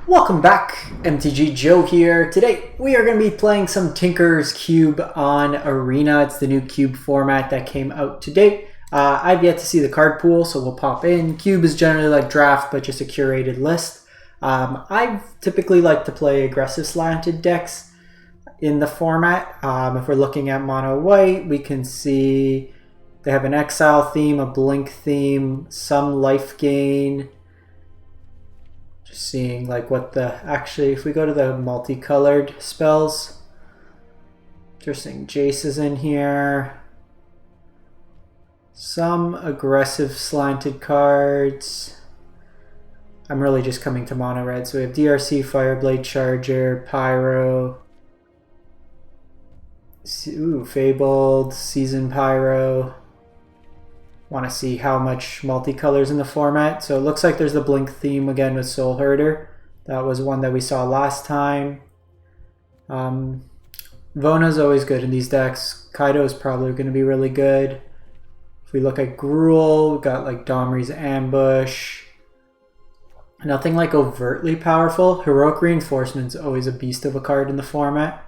Welcome back, MTG Joe here. Today we are going to be playing some Tinker's Cube on Arena. It's the new Cube format that came out today. I've yet to see the card pool, so we'll pop in. Cube is generally like draft, but just a curated list. I typically like to play aggressive slanted decks in the format. If we're looking at mono white, we can see they have an exile theme, a blink theme, some life gain. Just seeing like what the, actually if we go to the multicolored spells, interesting, Jace is in here, some aggressive slanted cards. I'm really just coming to mono red, so we have DRC, Fireblade Charger, Pyro, Fabled, Season Pyro. Want to see how much multicolors in the format. So it looks like there's the blink theme again with Soul Herder. That was one that we saw last time. Vona's always good in these decks. Kaido is probably going to be really good. If we look at Gruul, we've got like Domri's Ambush. Nothing like overtly powerful. Heroic Reinforcement's always a beast of a card in the format.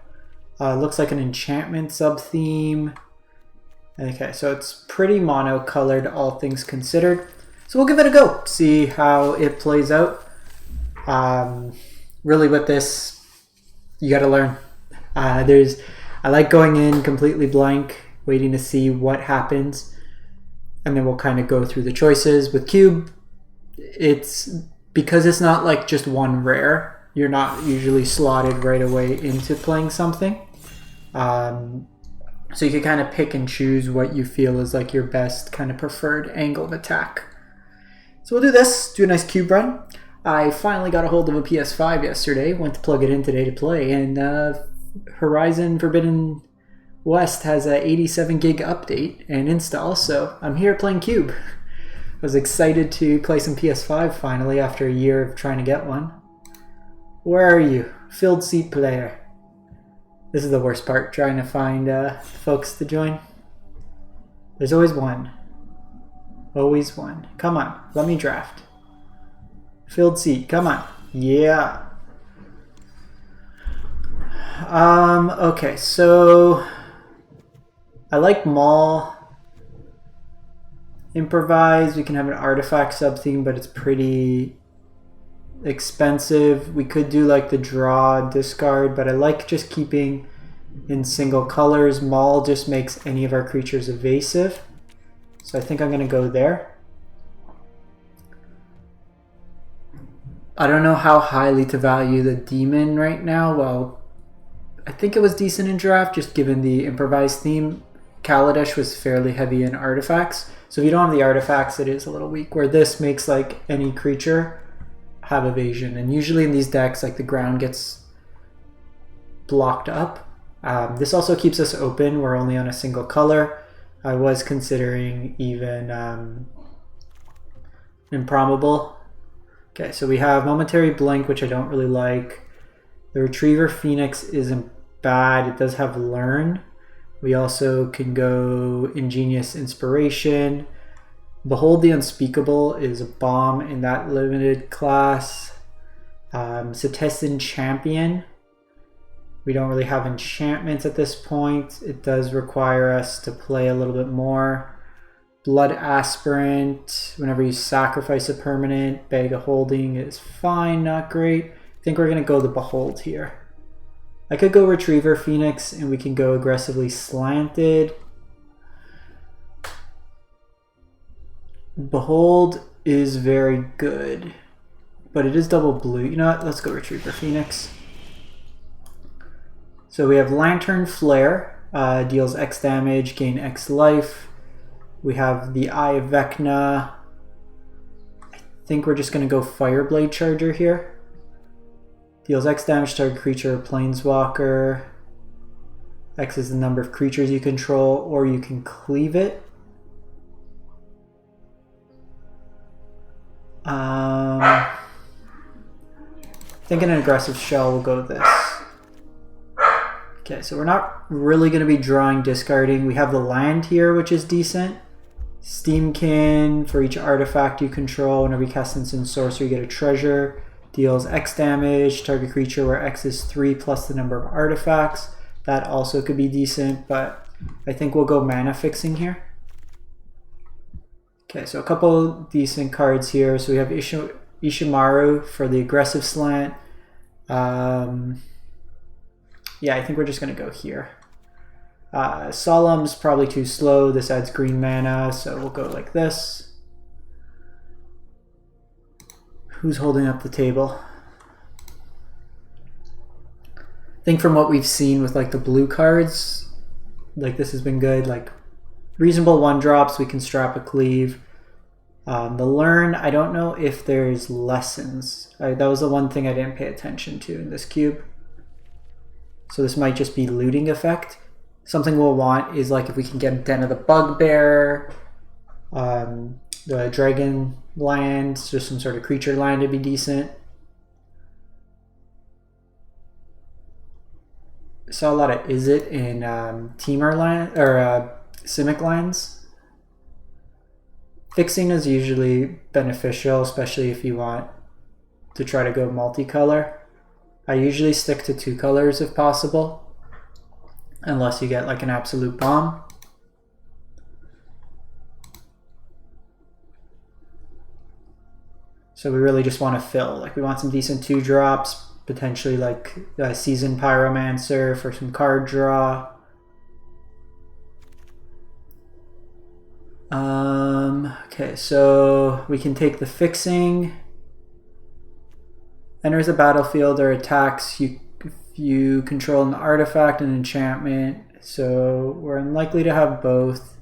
Looks like an enchantment sub-theme. Okay, so it's pretty mono-colored, all things considered. So we'll give it a go, see how it plays out. Really with this, you gotta learn. I like going in completely blank, waiting to see what happens, and then we'll kind of go through the choices. With Cube, because it's not like just one rare, you're not usually slotted right away into playing something. So you can kind of pick and choose what you feel is like your best kind of preferred angle of attack. So we'll do this, do a nice Cube run. I finally got a hold of a PS5 yesterday, went to plug it in today to play, and Horizon Forbidden West has a 87 gig update and install, so I'm here playing Cube. I was excited to play some PS5 finally after a year of trying to get one. Where are you? Filled seat player. This is the worst part, trying to find folks to join. There's always one. Always one. Come on, let me draft. Filled seat, come on. Yeah. Okay, so I like Maul. Improvise, we can have an artifact sub-theme, but it's pretty expensive. We could do like the draw discard, but I like just keeping in single colors. Maul just makes any of our creatures evasive, so I think I'm gonna go there. I don't know how highly to value the demon right now. Well, I think it was decent in draft just given the improvised theme. Kaladesh was fairly heavy in artifacts, so if you don't have the artifacts it is a little weak, where this makes like any creature have evasion, and usually in these decks like the ground gets blocked up. This also keeps us open, we're only on a single color. I was considering even Improbable. Okay, so we have Momentary Blink, which I don't really like. The Retriever Phoenix isn't bad, it does have Learn. We also can go Ingenious Inspiration. Behold the Unspeakable is a bomb in that limited class. Cetizen Champion. We don't really have enchantments at this point. It does require us to play a little bit more. Blood Aspirant. Whenever you sacrifice a permanent, Bag of Holding is fine, not great. I think we're going to go the Behold here. I could go Retriever Phoenix and we can go aggressively slanted. Behold is very good, but it is double blue. You know what? Let's go Retriever Phoenix. So we have Lantern Flare, deals X damage, gain X life. We have the Eye of Vecna. I think we're just going to go Fireblade Charger here. Deals X damage to a creature or planeswalker. X is the number of creatures you control, or you can cleave it. I think an aggressive shell will go with this. Okay, so we're not really going to be drawing discarding. We have the land here, which is decent. Steamkin, for each artifact you control, whenever you cast Instant Sorcery, you get a treasure. deals X damage, target creature where X is 3 plus the number of artifacts. That also could be decent, but I think we'll go mana fixing here. Okay, so a couple decent cards here. So we have Ishimaru for the aggressive slant. Yeah, I think we're just going to go here. Solemn's probably too slow. This adds green mana, so we'll go like this. Who's holding up the table? I think from what we've seen with like the blue cards, like this has been good. Like reasonable 1-drops, we can strap a cleave. The learn, I don't know if there's lessons. That was the one thing I didn't pay attention to in this cube. So this might just be looting effect. Something we'll want is like if we can get Den of the Bugbear, the Dragon land, just some sort of creature land to be decent. I saw a lot of Is It in Teamer land or Simic lands. Fixing is usually beneficial, especially if you want to try to go multicolor. I usually stick to 2 colors if possible, unless you get like an absolute bomb. So we really just want to fill. Like we want some decent 2-drops, potentially like a Seasoned Pyromancer for some card draw. Okay, so we can take the fixing. Enters the battlefield or attacks. You control an artifact and enchantment. So we're unlikely to have both.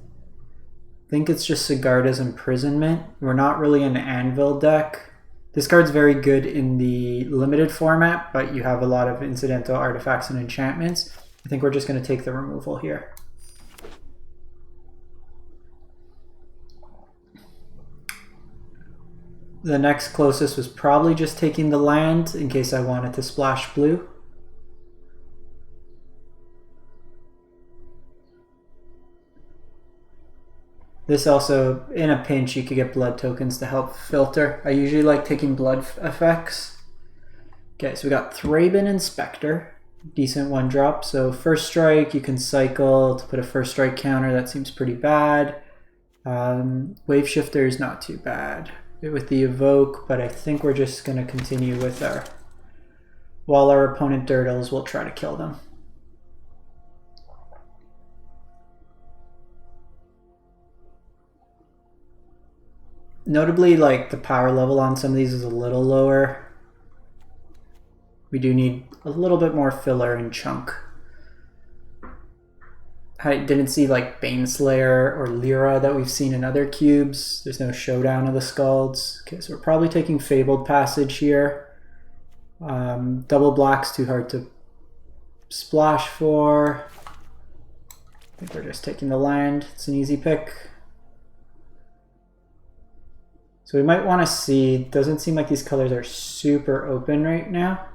I think it's just Sigarda's Imprisonment. We're not really an Anvil deck. This card's very good in the limited format, but you have a lot of incidental artifacts and enchantments. I think we're just going to take the removal here. The next closest was probably just taking the land in case I wanted to splash blue. This also, in a pinch, you could get blood tokens to help filter. I usually like taking blood effects. Okay, so we got Thraben Inspector, decent 1-drop. So first strike, you can cycle to put a first strike counter. That seems pretty bad. Wave Shifter is not too bad with the evoke, but I think we're just going to continue with our, while our opponent dirtles, we'll try to kill them. Notably, like the power level on some of these is a little lower. We do need a little bit more filler and chunk. I didn't see like Baneslayer or Lyra that we've seen in other cubes. There's no Showdown of the Scalds. Okay, so we're probably taking Fabled Passage here. Double black's too hard to splash for. I think we're just taking the land. It's an easy pick. So we might want to see, doesn't seem like these colors are super open right now.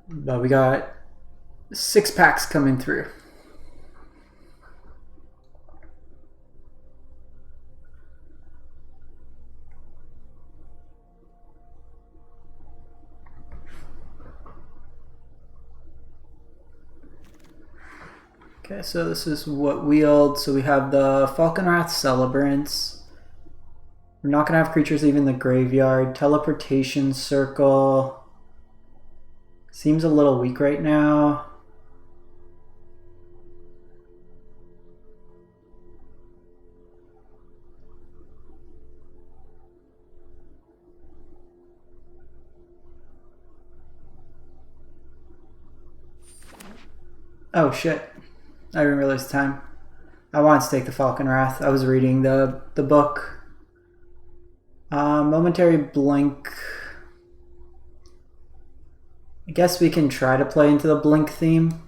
But we got 6 packs coming through. Okay, so this is what wheeled. So we have the Falconwrath Celebrants. We're not going to have creatures leaving the graveyard. Teleportation Circle. Seems a little weak right now. Oh shit. I didn't realize the time. I wanted to take the Falconwrath. I was reading the book. Momentary Blink. I guess we can try to play into the Blink theme.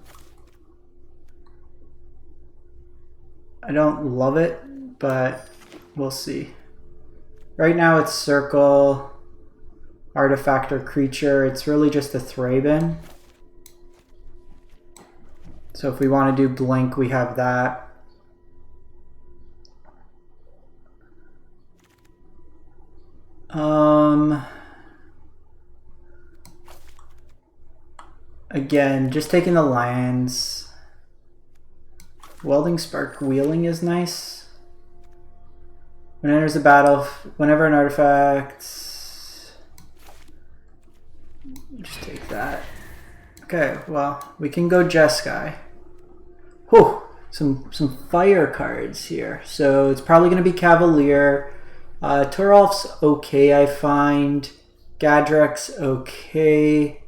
I don't love it, but we'll see. Right now it's Circle, Artifact or Creature. It's really just a Thraben. So if we want to do Blink, we have that. Again, just taking the lands. Welding Spark Wheeling is nice. When it enters the battle, whenever an artifact... Just take that. Okay, well, we can go Jeskai. Whew, some fire cards here. So it's probably going to be Cavalier. Toralf's okay, I find. Gadrek's okay.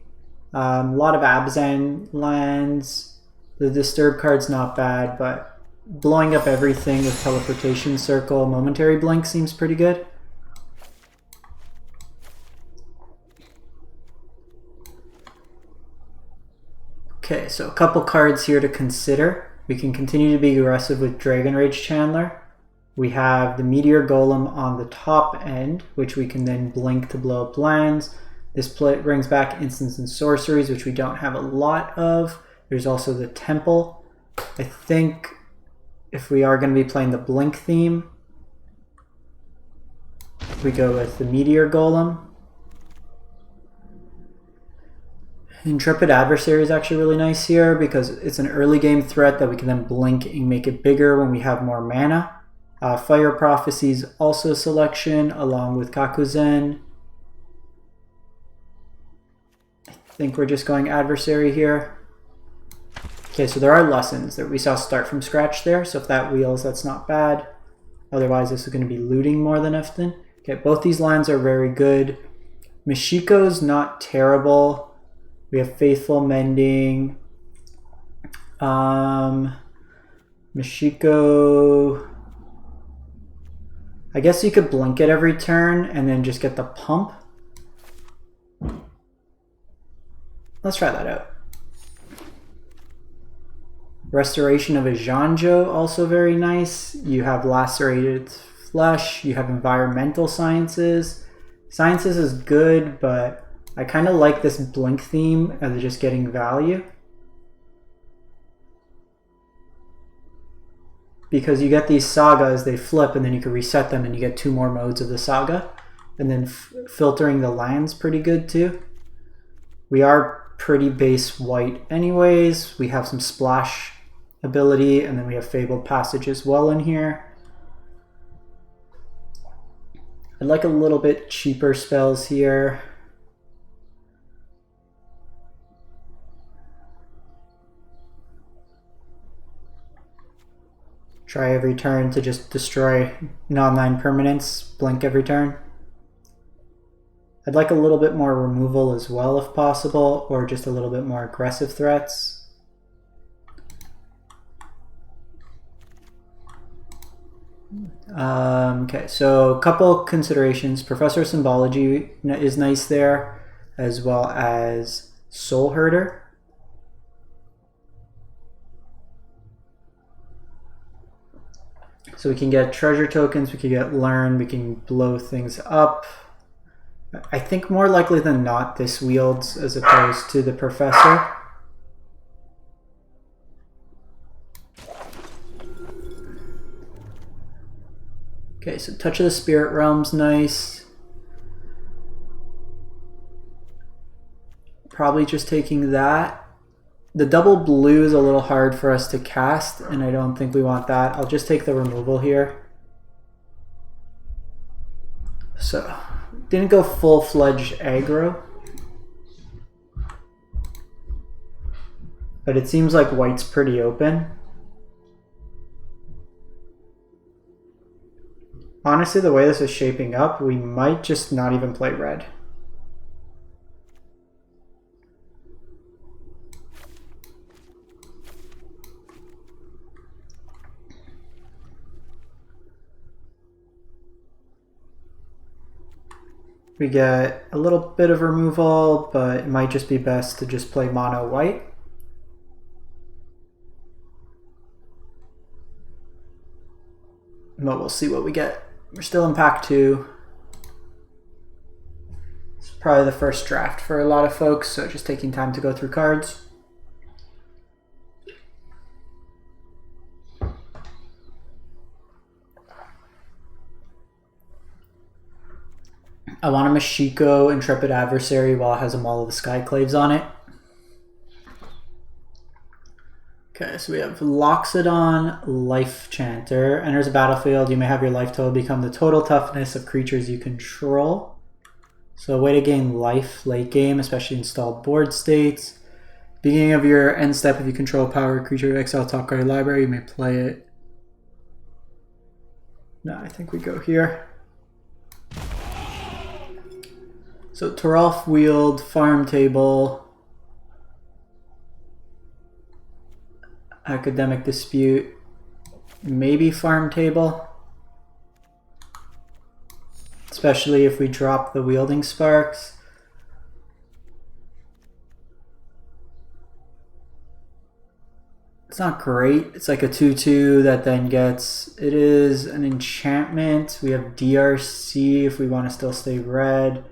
A lot of Abzan lands. The Disturb card's not bad, but blowing up everything with Teleportation Circle, Momentary Blink seems pretty good. Okay, so a couple cards here to consider. We can continue to be aggressive with Dragon Rage Chandler. We have the Meteor Golem on the top end, which we can then blink to blow up lands. This brings back instants and sorceries, which we don't have a lot of. There's also the Temple. I think if we are going to be playing the blink theme, we go with the Meteor Golem. Intrepid Adversary is actually really nice here because it's an early game threat that we can then blink and make it bigger when we have more mana. Fire Prophecies also a selection along with Kakuzen. I think we're just going Adversary here. Okay, so there are lessons that we saw start from scratch there, so if that wheels, that's not bad. Otherwise, this is going to be looting more than often. Okay, both these lines are very good. Mishiko's not terrible. We have Faithful Mending. Mishiko... I guess you could blink it every turn and then just get the pump. Let's try that out. Restoration of a Janjo, also very nice. You have Lacerated Flesh. You have Environmental Sciences. Sciences is good, but I kind of like this blink theme of just getting value. Because you get these sagas, they flip, and then you can reset them, and you get 2 more modes of the saga. And then filtering the lands pretty good too. We are pretty base white anyways. We have some splash ability, and then we have Fabled Passage as well in here. I'd like a little bit cheaper spells here. Try every turn to just destroy non-land permanents, blink every turn. I'd like a little bit more removal as well if possible, or just a little bit more aggressive threats. Okay, so a couple considerations. Professor Symbology is nice there, as well as Soul Herder. So we can get treasure tokens, we can get learn, we can blow things up. I think more likely than not this wields as opposed to the Professor. Okay, so Touch of the Spirit Realm's nice. Probably just taking that. The double blue is a little hard for us to cast, and I don't think we want that. I'll just take the removal here. So, didn't go full-fledged aggro. But it seems like white's pretty open. Honestly, the way this is shaping up, we might just not even play red. We get a little bit of removal, but it might just be best to just play mono white. But we'll see what we get. We're still in pack 2. It's probably the first draft for a lot of folks, so just taking time to go through cards. I want a Mashiko Intrepid Adversary while it has a Maul of the Skyclaves on it. Okay, so we have Loxodon Life Chanter. Enters a battlefield. You may have your life total become the total toughness of creatures you control. So a way to gain life late game, especially installed board states. Beginning of your end step, if you control a power creature, exile top card library, you may play it. No, I think we go here. So Toralf Wield, Farm Table, Academic Dispute, maybe Farm Table. Especially if we drop the Wielding Sparks. It's not great. It's like a 2/2 that then gets... It is an enchantment. We have DRC if we want to still stay red.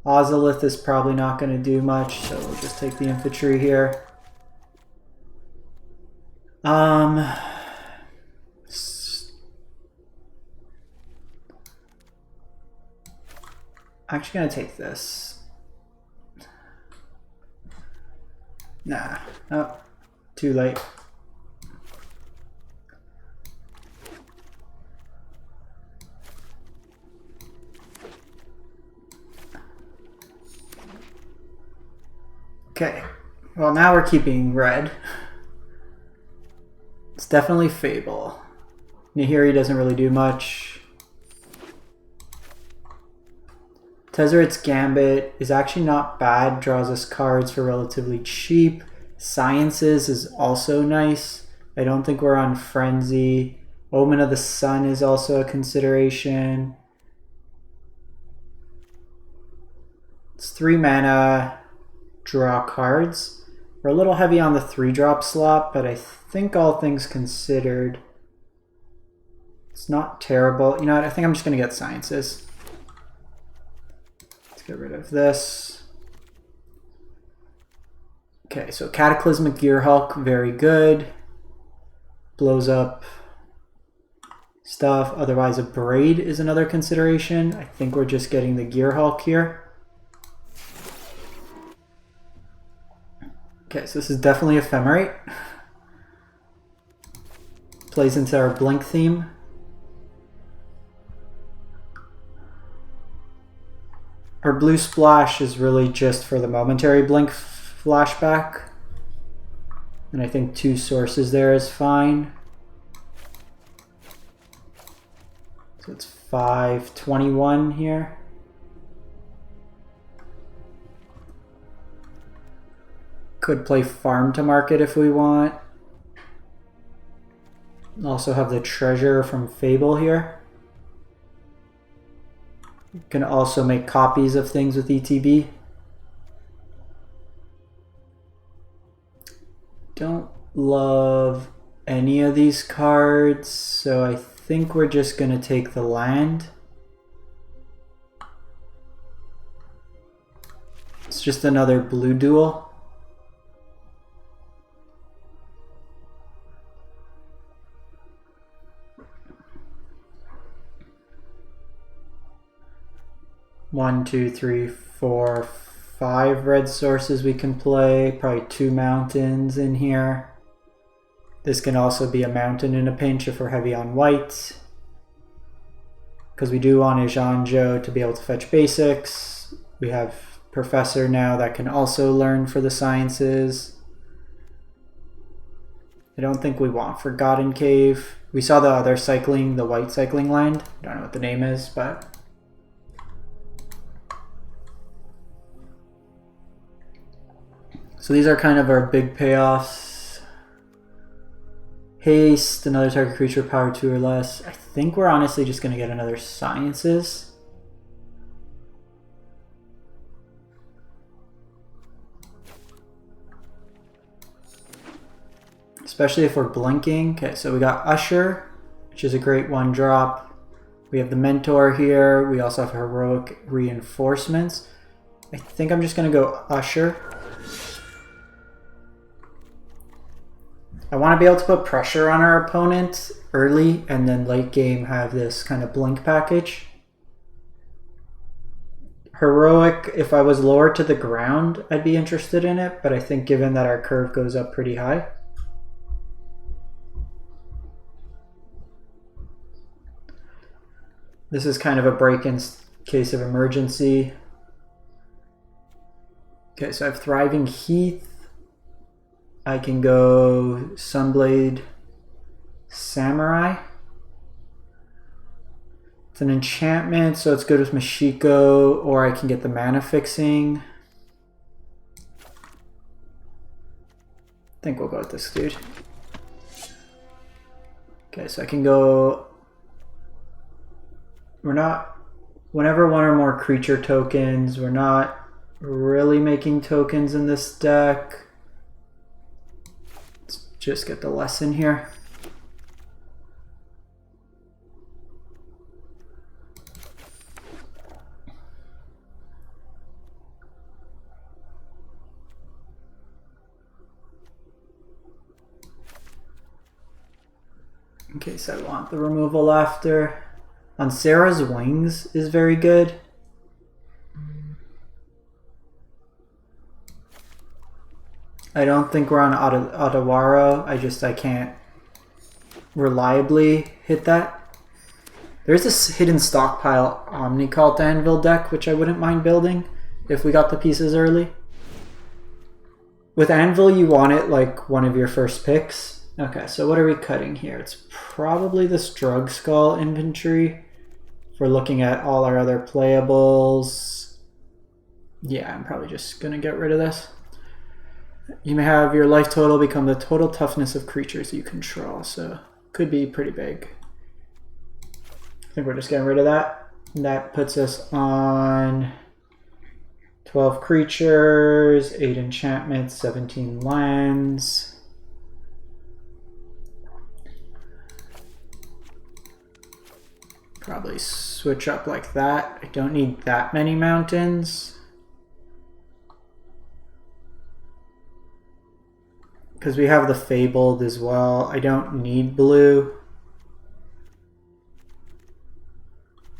Ozolith is probably not going to do much, so we'll just take the infantry here. Actually going to take this. Nah. Oh, too late. Okay, well now we're keeping red. It's definitely Fable. Nahiri doesn't really do much. Tezzeret's Gambit is actually not bad, draws us cards for relatively cheap. Sciences is also nice. I don't think we're on Frenzy. Omen of the Sun is also a consideration. It's 3 mana. Draw cards. We're a little heavy on the 3-drop slot, but I think all things considered, it's not terrible. You know what? I think I'm just going to get Sciences. Let's get rid of this. Okay, so Cataclysmic Gearhulk, very good. Blows up stuff. Otherwise, a Braid is another consideration. I think we're just getting the Gearhulk here. Okay, so this is definitely Ephemerate. Plays into our Blink theme. Our Blue Splash is really just for the momentary Blink flashback. And I think 2 sources there is fine. So it's 5/21 here. Could play Farm to Market if we want. Also have the Treasure from Fable here. You can also make copies of things with ETB. Don't love any of these cards, so I think we're just going to take the land. It's just another blue duel. One, two, three, four, 5 red sources we can play. Probably 2 mountains in here. This can also be a mountain in a pinch if we're heavy on white. Because we do want a Zhanzhou to be able to fetch basics. We have Professor now that can also learn for the sciences. I don't think we want Forgotten Cave. We saw the other cycling, the white cycling land. I don't know what the name is, but... So these are kind of our big payoffs. Haste, another target creature, power 2 or less. I think we're honestly just going to get another Sciences. Especially if we're blinking. Okay, so we got Usher, which is a great 1-drop. We have the Mentor here. We also have Heroic Reinforcements. I think I'm just going to go Usher. I want to be able to put pressure on our opponent early and then late game have this kind of blink package. Heroic, if I was lower to the ground, I'd be interested in it, but I think given that our curve goes up pretty high. This is kind of a break in case of emergency. Okay, so I have Thriving Heath. I can go Sunblade Samurai. It's an enchantment, so it's good with Mashiko, or I can get the mana fixing. I think we'll go with this dude. Okay, so I can go... We're not... Whenever one or more creature tokens, we're not really making tokens in this deck. Let's just get the lesson here. In case I want the removal after. On Sarah's Wings is very good. I don't think we're on Otawaro. I can't reliably hit that. There's this hidden stockpile Omnicult Anvil deck, which I wouldn't mind building if we got the pieces early. With Anvil, you want it like one of your first picks. Okay, so what are we cutting here? It's probably this Drug Skull inventory. If we're looking at all our other playables. Yeah, I'm probably just going to get rid of this. You may have your life total become the total toughness of creatures you control, so could be pretty big. I think we're just getting rid of that. And that puts us on 12 creatures, 8 enchantments, 17 lands. Probably switch up like that. I don't need that many mountains. Because we have the Fabled as well. I don't need blue.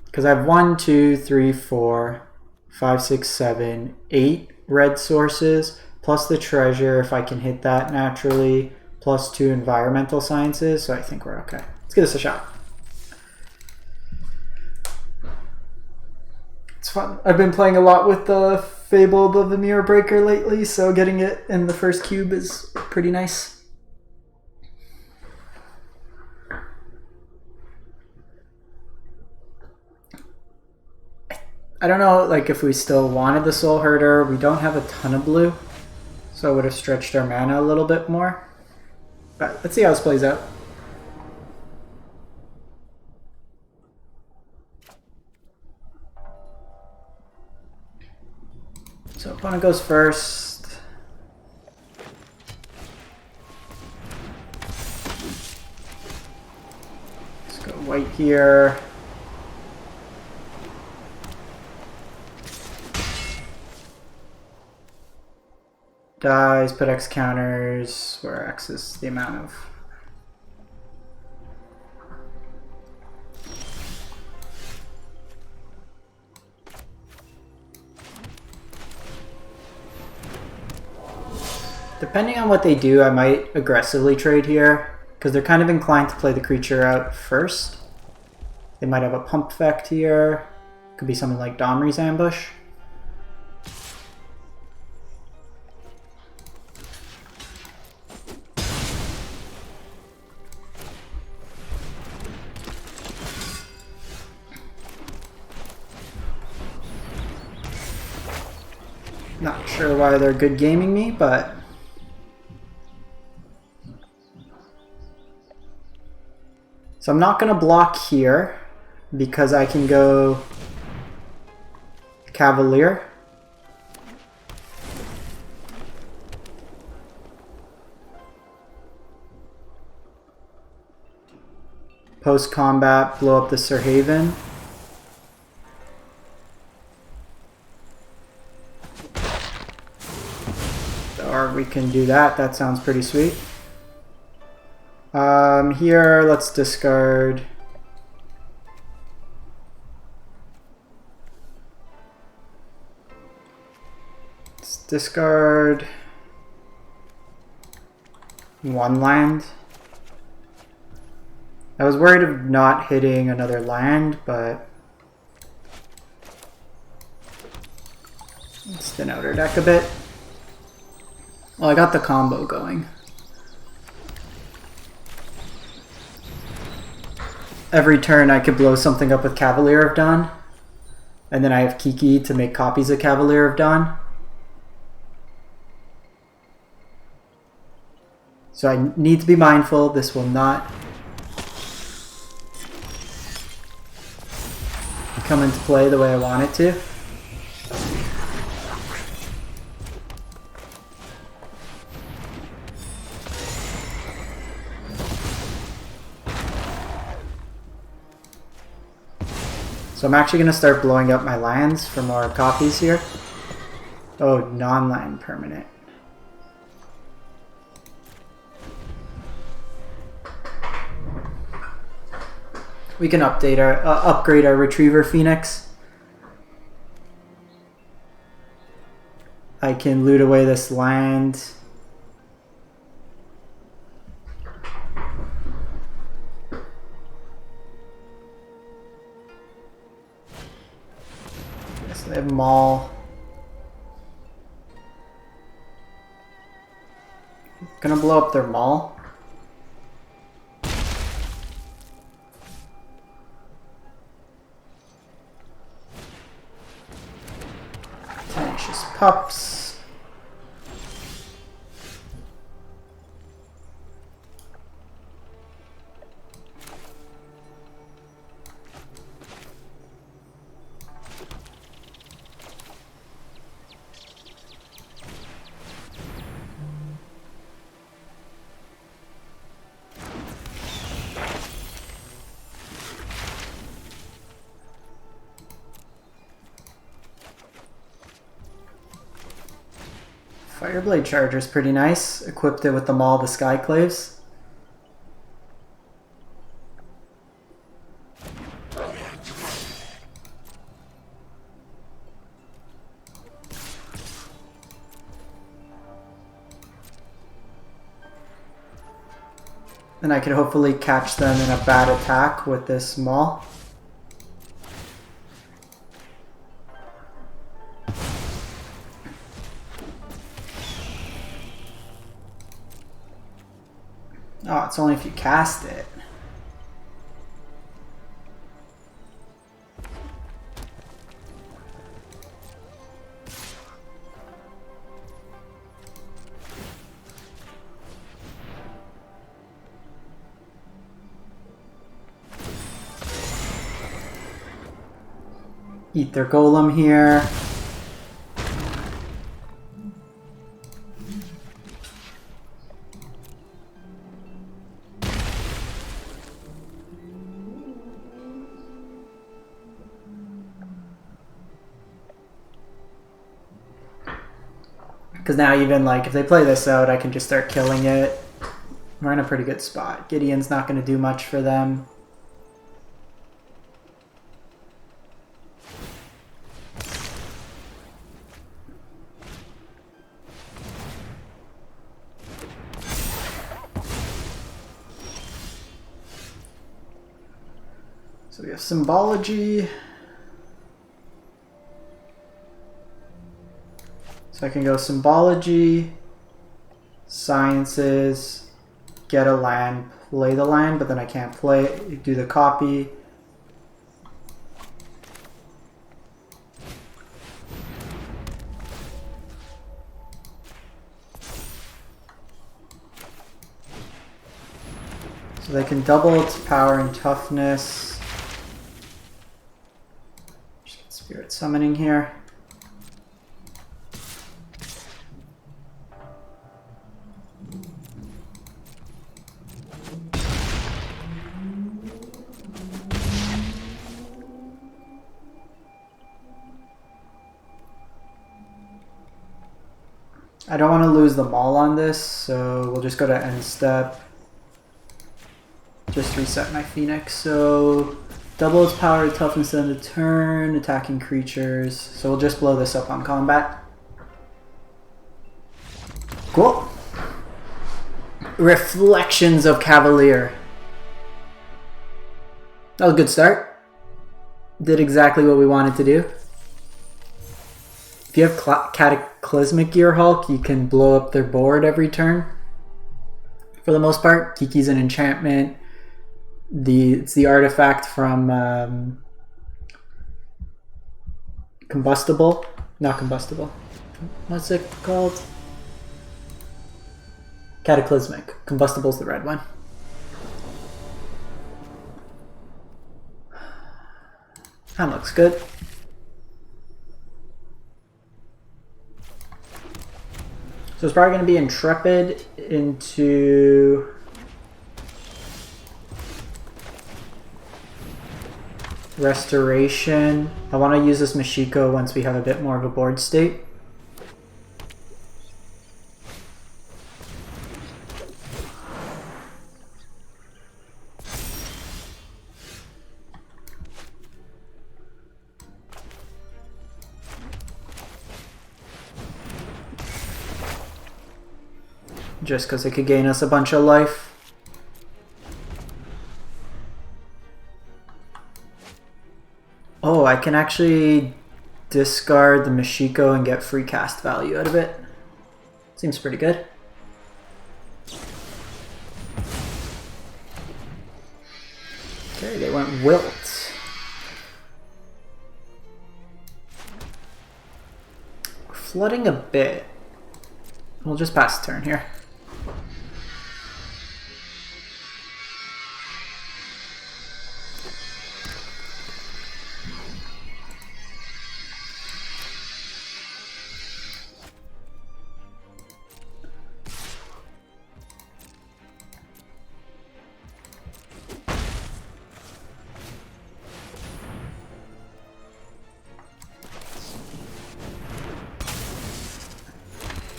Because I have 1, 2, 3, 4, 5, 6, 7, 8 red sources, plus the treasure if I can hit that naturally, plus 2 environmental sciences, so I think we're okay. Let's give this a shot. It's fun. I've been playing a lot with the Fabled of the Mirror Breaker lately, so getting it in the first cube is pretty nice. I don't know, like, if we still wanted the Soul Herder. We don't have a ton of blue, so I would have stretched our mana a little bit more. But let's see how this plays out. So opponent goes first. Let's go white here. Dies, put X counters, where X is the amount of... Depending on what they do, I might aggressively trade here, because they're kind of inclined to play the creature out first. They might have a pump effect here. Could be something like Domri's Ambush. Not sure why they're good gaming me, but... So I'm not going to block here, because I can go Cavalier. Post-combat, blow up the Sir Haven. Or we can do that. That sounds pretty sweet. Here, let's discard. discard 1 land. I was worried of not hitting another land, but let's thin out our deck a bit. Well, I got the combo going. Every turn I could blow something up with Cavalier of Dawn, and then I have Kiki to make copies of Cavalier of Dawn. So I need to be mindful. This will not come into play the way I want it to. So I'm actually going to start blowing up my lands for more copies here. Oh, non-land permanent. We can update our upgrade our Retriever Phoenix. I can loot away this land. Yes, they have Maul. Gonna blow up their Maul. Tenacious Pups. Fireblade Charger is pretty nice. Equipped it with the Maul, the Skyclaves. And I could hopefully catch them in a bad attack with this Maul. Oh, it's only if you cast it. Eat their golem here. Because now even like if they play this out, I can just start killing it. We're in a pretty good spot. Gideon's not going to do much for them. So we have Symbology. So I can go Symbology, Sciences, get a land, play the land, but then I can't play it, do the copy. So they can double its power and toughness. Just get Spirit Summoning here. I don't want to lose the Maul on this, so we'll just go to end step. Just reset my Phoenix. So double its power, toughness end of turn, attacking creatures. So we'll just blow this up on combat. Cool. Reflections of Cavalier. That was a good start. Did exactly what we wanted to do. If you have Cataclysmic Gearhulk, you can blow up their board every turn. For the most part, Kiki's an enchantment. It's the artifact from Combustible. Not Combustible. What's it called? Cataclysmic. Combustible's the red one. That looks good. So it's probably going to be Intrepid into Restoration. I want to use this Mashiko once we have a bit more of a board state. Just because it could gain us a bunch of life. Oh, I can actually discard the Mashiko and get free cast value out of it. Seems pretty good. Okay, they went Wilt. We're flooding a bit. We'll just pass the turn here.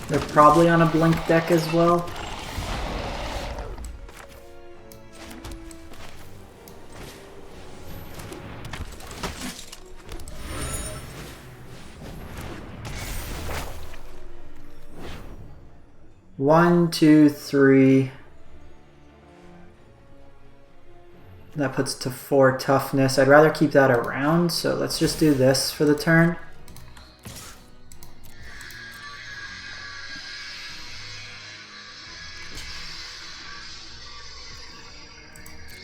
They're probably on a blink deck as well. One, two, three. That puts to 4 toughness. I'd rather keep that around, so let's just do this for the turn.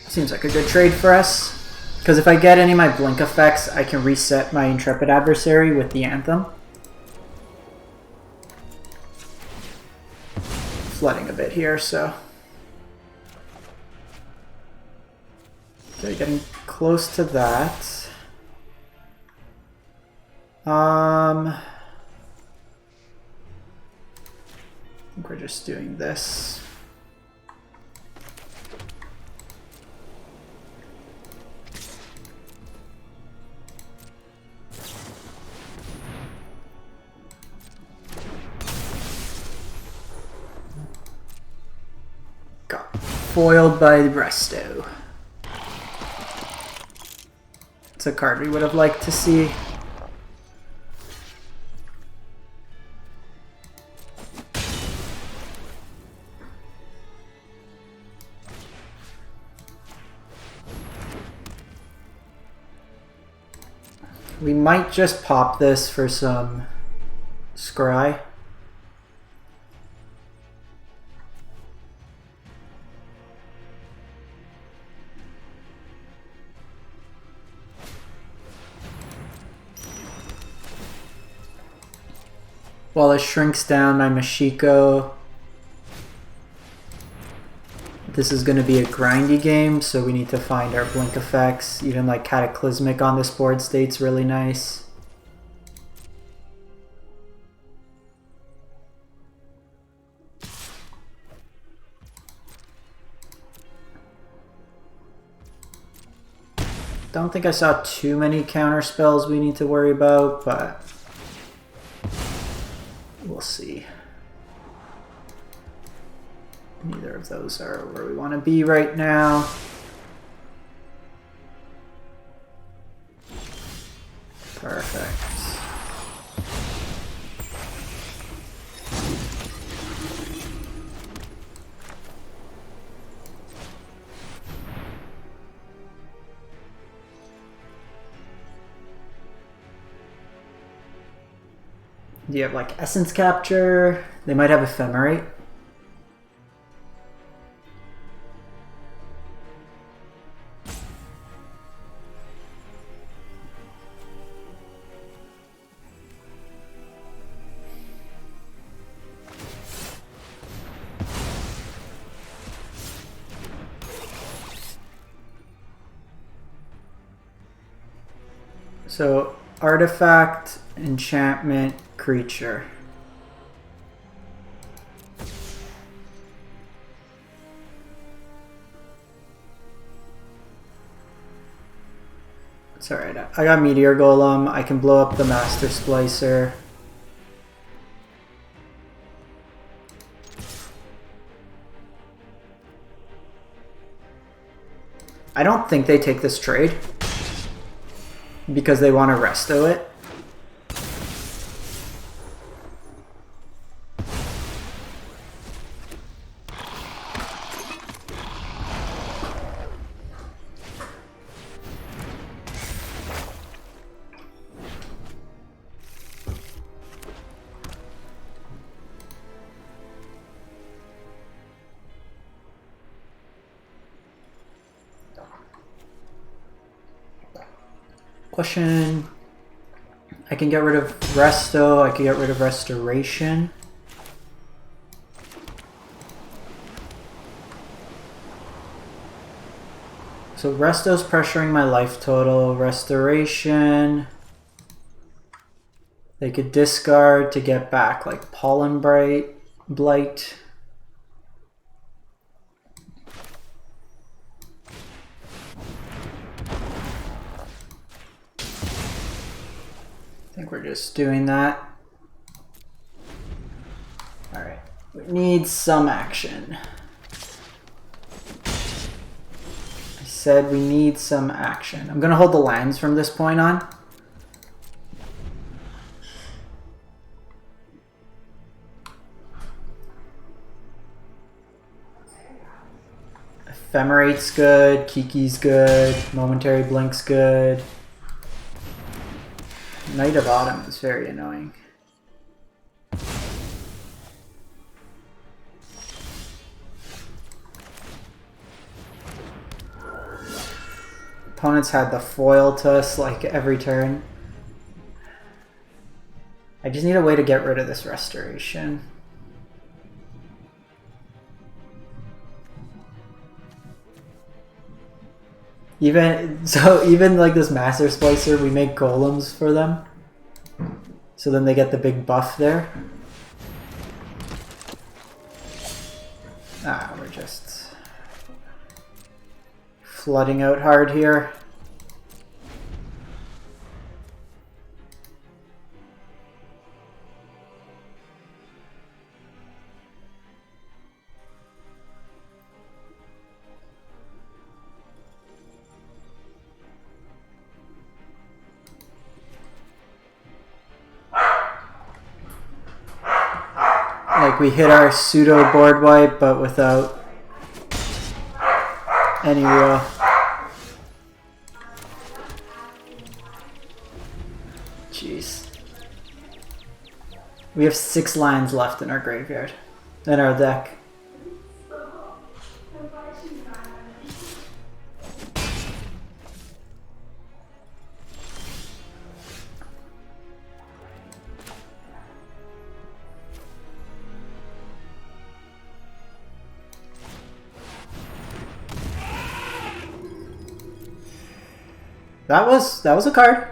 Seems like a good trade for us. Because if I get any of my blink effects, I can reset my Intrepid Adversary with the Anthem. Flooding a bit here, so... Okay, getting close to that. I think we're just doing this. Got foiled by the Resto. It's a card we would have liked to see. We might just pop this for some scry. While it shrinks down my Mashiko. This is going to be a grindy game, so we need to find our blink effects. Even like Cataclysmic on this board state's really nice. Don't think I saw too many counter spells we need to worry about, but we'll see. Neither of those are where we want to be right now. Perfect. Do you have like Essence Capture? They might have Ephemerate. So, artifact, enchantment, creature. It's alright. I got Meteor Golem. I can blow up the Master Splicer. I don't think they take this trade because they want to resto it. Question. I can get rid of Resto, I can get rid of Restoration. So Resto's pressuring my life total. Restoration. They could discard to get back like Pollen Blight. I think we're just doing that. All right, we need some action. I said we need some action. I'm gonna hold the lands from this point on. Ephemerate's good, Kiki's good, Momentary Blink's good. Knight of Autumn is very annoying. Opponents had the foil to us like every turn. I just need a way to get rid of this restoration. Even like this Master Splicer, we make golems for them. So then they get the big buff there. Ah, we're just flooding out hard here. Like we hit our pseudo board wipe, but without any real. Jeez. We have 6 lands left in our graveyard, in our deck. That was a card.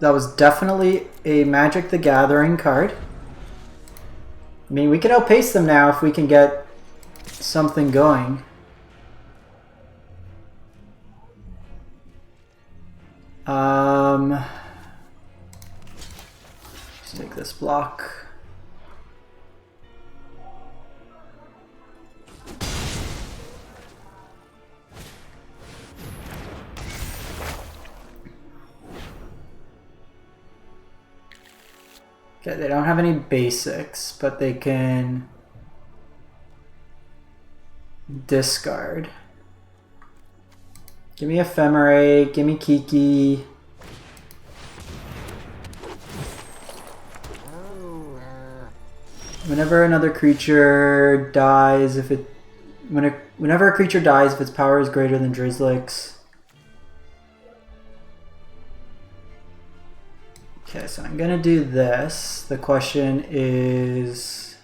That was definitely a Magic the Gathering card. I mean, we can outpace them now if we can get something going. Let's take this block. Okay, they don't have any basics, but they can discard. Give me Ephemerate, give me Kiki. Whenever another creature dies, whenever a creature dies, if its power is greater than Drizzlik's. Okay, so I'm gonna do this. The question is,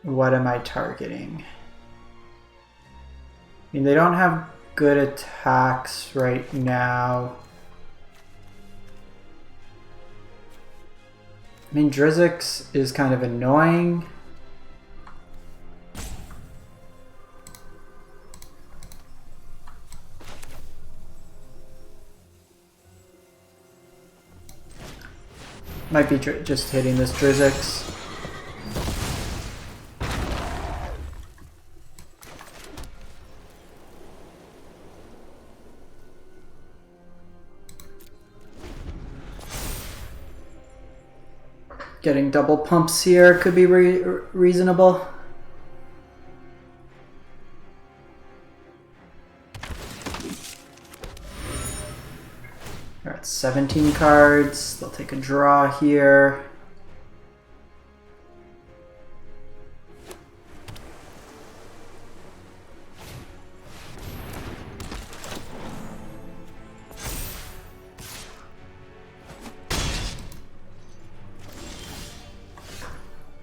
what am I targeting? I mean, they don't have good attacks right now. I mean, Drizzix is kind of annoying. Might be just hitting this Drizzix. Getting double pumps here could be reasonable. We're at 17 cards. They'll take a draw here.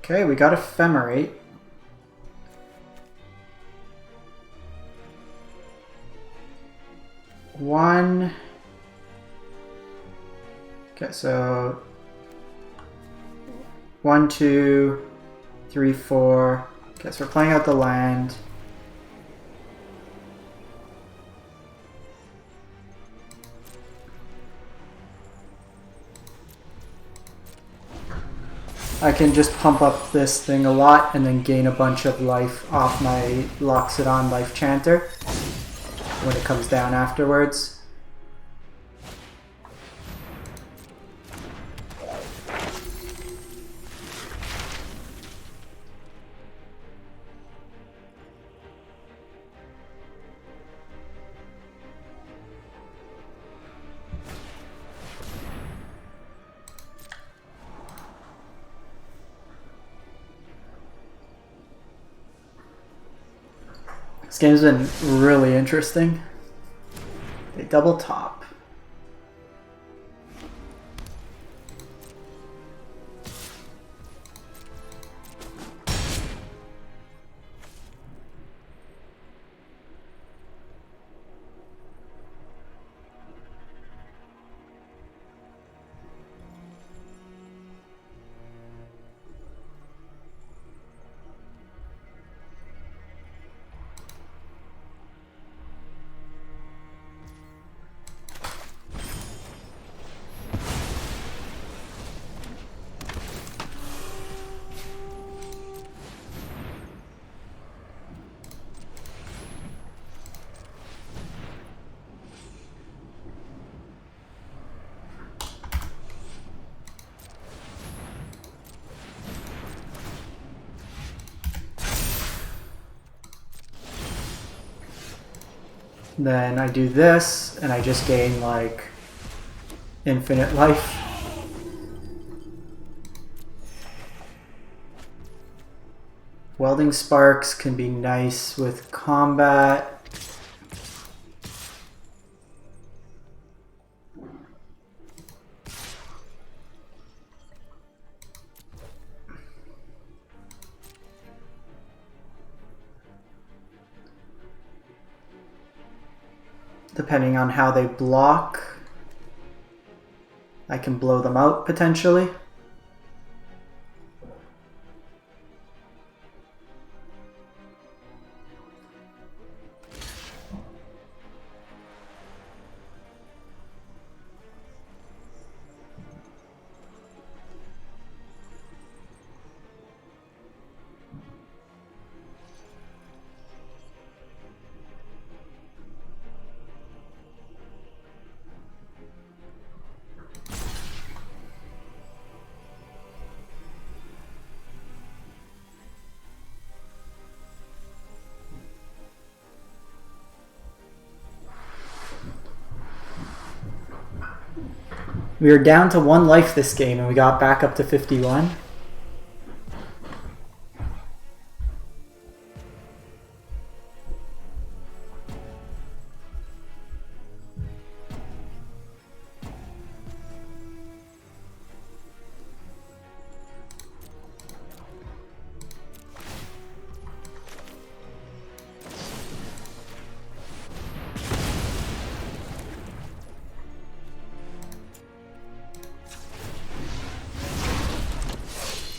Okay, we got Ephemerate. One. Okay, so 1, 2, 3, 4. Okay, so we're playing out the land. I can just pump up this thing a lot and then gain a bunch of life off my Loxodon Life Chanter when it comes down afterwards. This game's been really interesting. They double top. Then I do this, and I just gain, like, infinite life. Welding Sparks can be nice with combat. Depending on how they block, I can blow them out potentially. We were down to 1 life this game and we got back up to 51.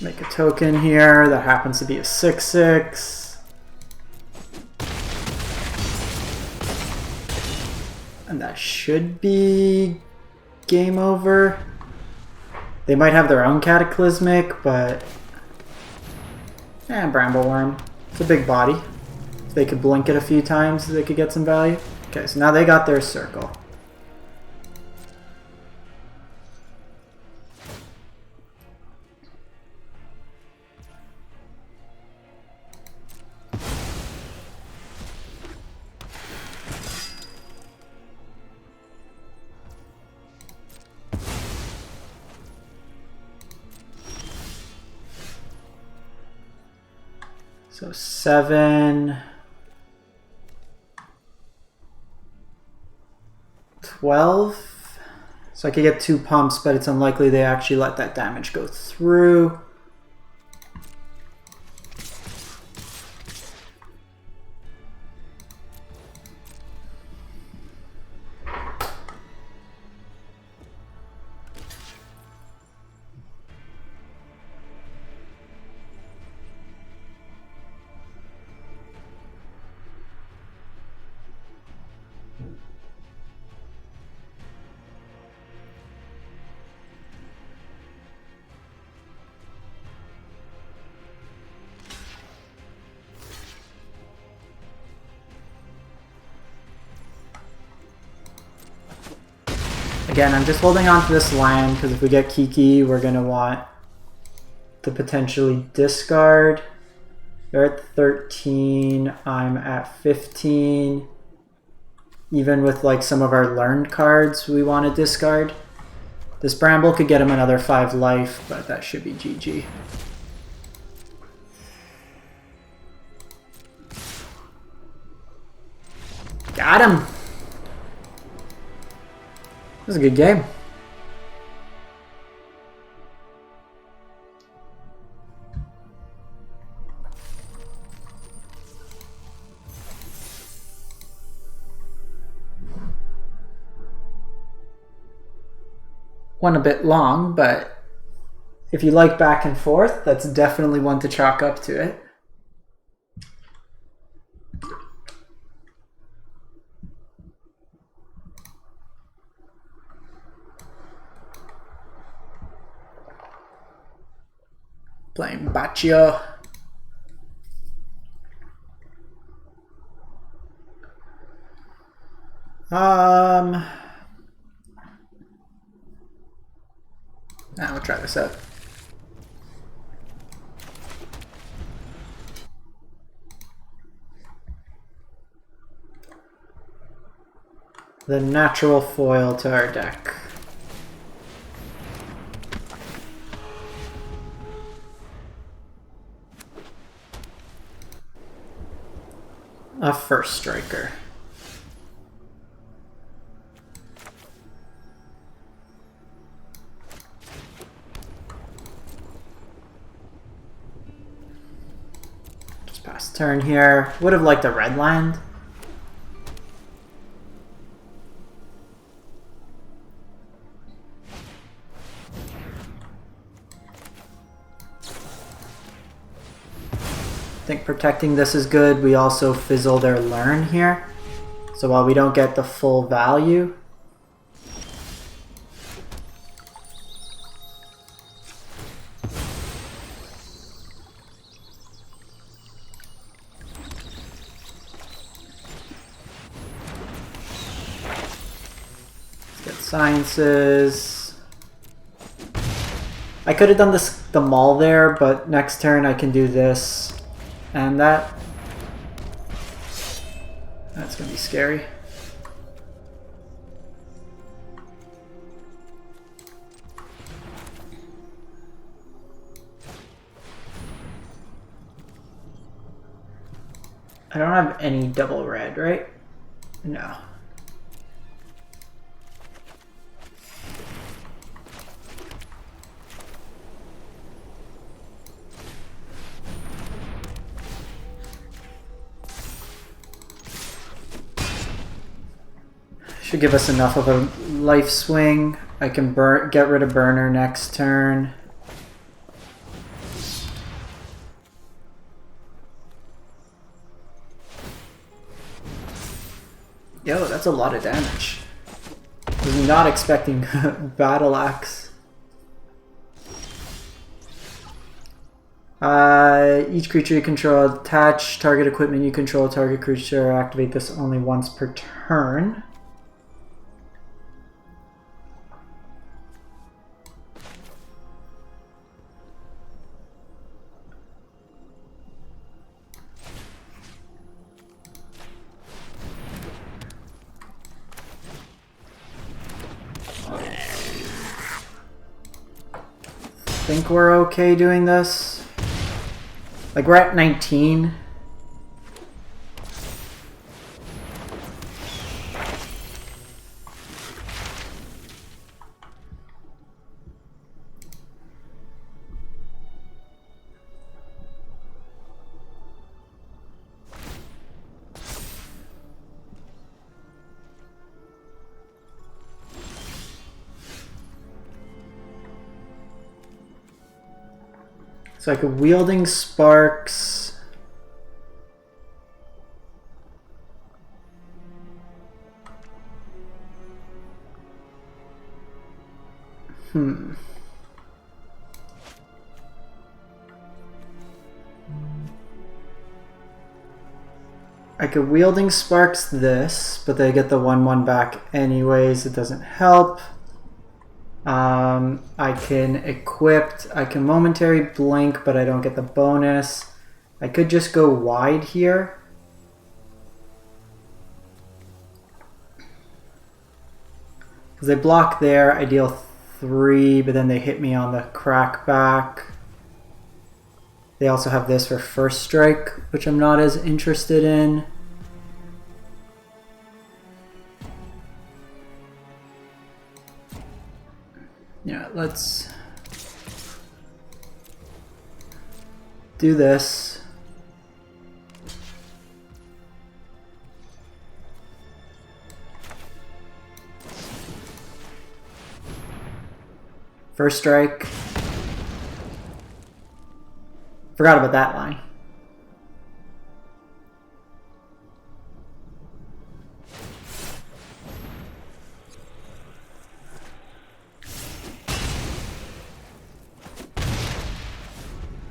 Make a token here that happens to be a 6/6. And that should be game over. They might have their own Cataclysmic, but... Brambleworm. It's a big body. If they could blink it a few times, they could get some value. Okay, so now they got their circle. So 7, 12. So I could get 2 pumps, but it's unlikely they actually let that damage go through. Again, I'm just holding on to this land because if we get Kiki, we're going to want to potentially discard. They're at 13, I'm at 15. Even with like some of our learned cards we want to discard. This Bramble could get him another 5 life, but that should be GG. Got him! This is a good game. One a bit long, but if you like back and forth, that's definitely one to chalk up to it. Playing Baccio. We'll try this out. The natural foil to our deck. A first striker. Just pass turn here. Would have liked a red land. I think protecting this is good. We also fizzle their learn here. So while we don't get the full value, let's get sciences. I could have done the maul there, but next turn I can do this. And that's gonna be scary. I don't have any double red, right? No. Should give us enough of a life swing. I can get rid of burner next turn. Yo, that's a lot of damage. I was not expecting Battle Axe. Each creature you control, attach target equipment you control, target creature, activate this only once per turn. I think we're okay doing this. Like, we're at 19. So I could Wielding Sparks. I could Wielding Sparks this, but they get the 1/1 back anyways. It doesn't help. I can equip, I can Momentary Blink, but I don't get the bonus. I could just go wide here. Because they block there, I deal 3, but then they hit me on the crackback. They also have this for first strike, which I'm not as interested in. Yeah, let's do this. First strike. Forgot about that line.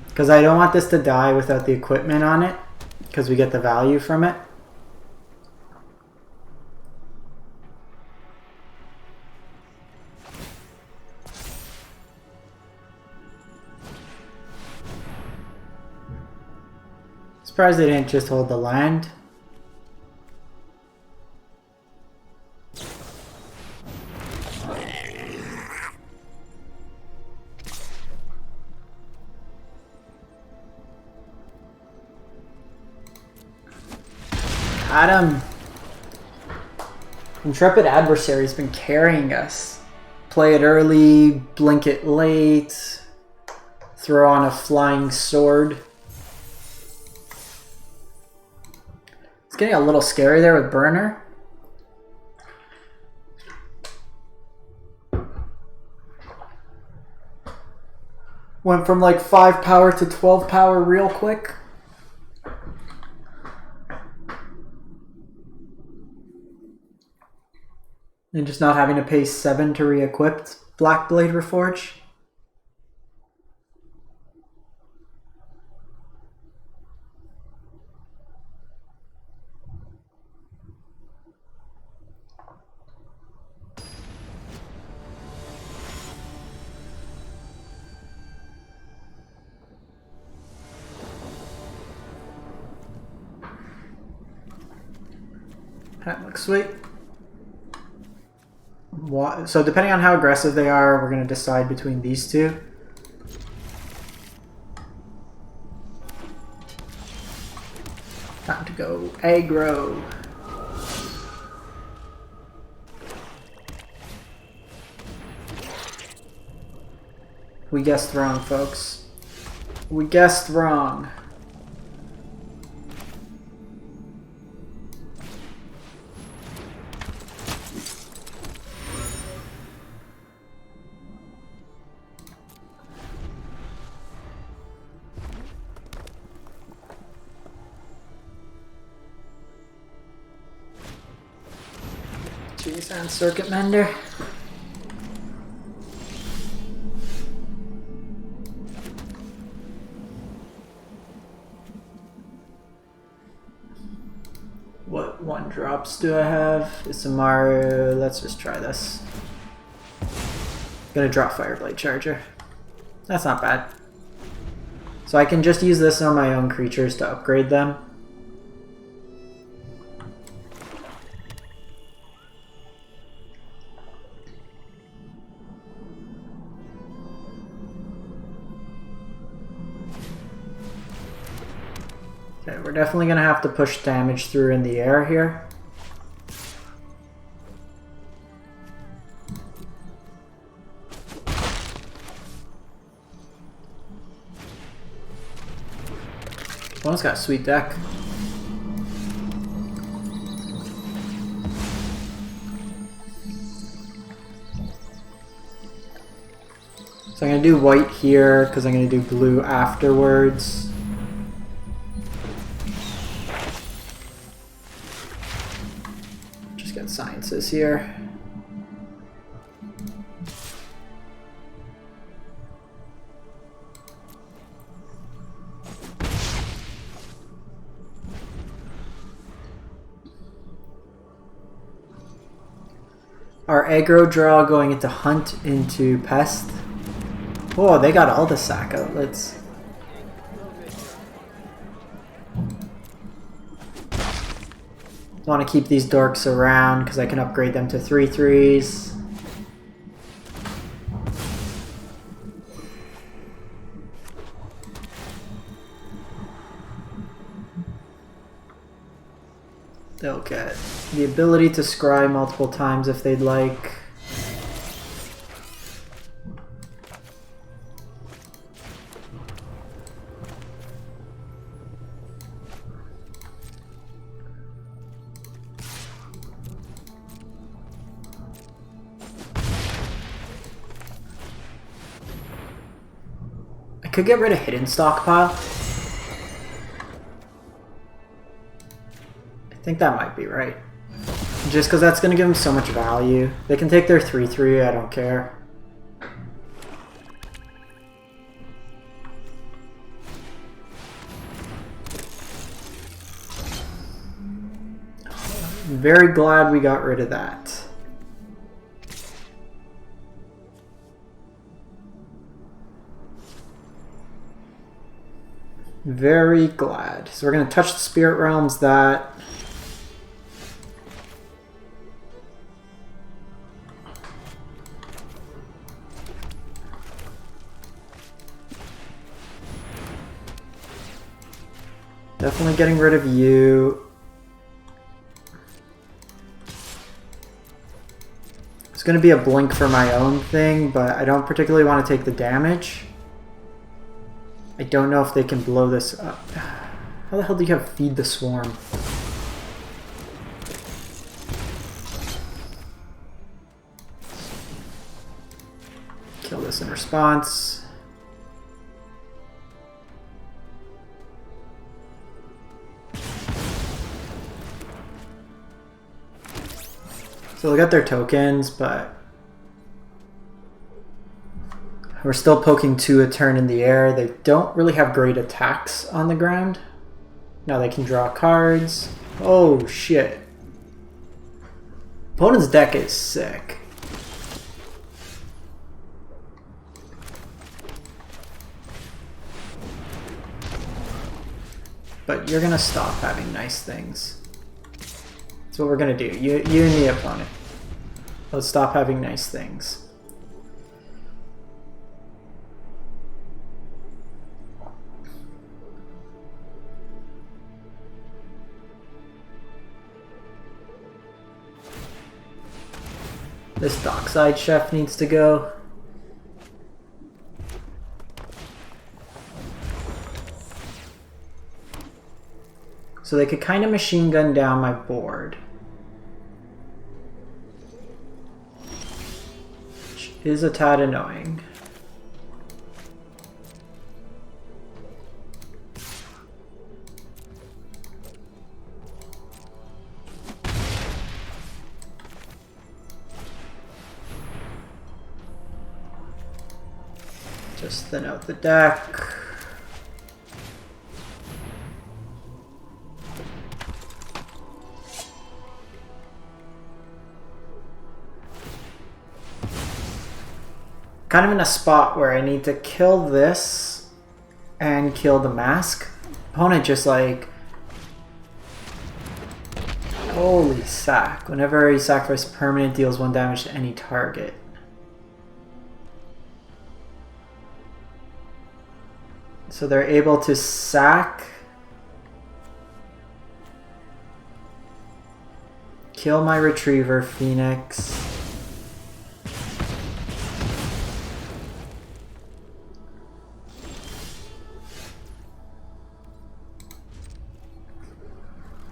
Because I don't want this to die without the equipment on it, because we get the value from it. Surprised they didn't just hold the land. Adam, Intrepid Adversary has been carrying us. Play it early, blink it late, throw on a Flying Sword. It's getting a little scary there with Burner. Went from like 5 power to 12 power real quick. And just not having to pay 7 to re-equip Blackblade Reforge. That looks sweet. So depending on how aggressive they are, we're going to decide between these two. Time to go aggro. We guessed wrong, folks. We guessed wrong. Jeez, and Circuit Mender. What 1-drops do I have? Isamaru. Let's just try this. Gonna draw Fireblade Charger. That's not bad. So I can just use this on my own creatures to upgrade them. Okay, we're definitely going to have to push damage through in the air here. Opponent's got a sweet deck. So I'm going to do white here because I'm going to do blue afterwards. Just get sciences here. Our aggro draw going into Hunt into Pest. Oh, they got all the sack outlets. Want to keep these dorks around because I can upgrade them to 3/3s. They'll get the ability to scry multiple times if they'd like. I could get rid of Hidden Stockpile. I think that might be right. Just because that's going to give them so much value. They can take their 3/3, I don't care. I'm very glad we got rid of that. Very glad. So we're going to touch the Spirit Realms that. Definitely getting rid of you. It's going to be a blink for my own thing, but I don't particularly want to take the damage. I don't know if they can blow this up. How the hell do you have Feed the Swarm? Kill this in response. So they'll get their tokens, but we're still poking 2 a turn in the air. They don't really have great attacks on the ground. Now they can draw cards. Oh shit. Opponent's deck is sick. But you're gonna stop having nice things. That's what we're gonna do. You and the opponent. Let's stop having nice things. This dockside chef needs to go. So they could kind of machine gun down my board. Which is a tad annoying. Just thin out the deck. Kind of in a spot where I need to kill this and kill the mask. Opponent just like, holy sack. Whenever you sacrifice a permanent, deals 1 damage to any target. So they're able to sack, kill my Retriever Phoenix.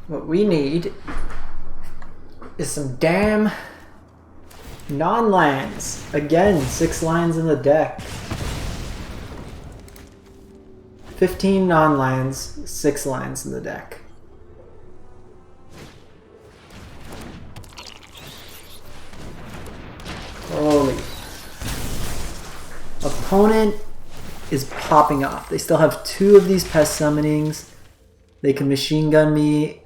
What we need is some damn non-lands. Again, 6 lands in the deck. 15 non-lands, 6 lands in the deck. Holy. Opponent is popping off. They still have 2 of these pest summonings. They can machine gun me.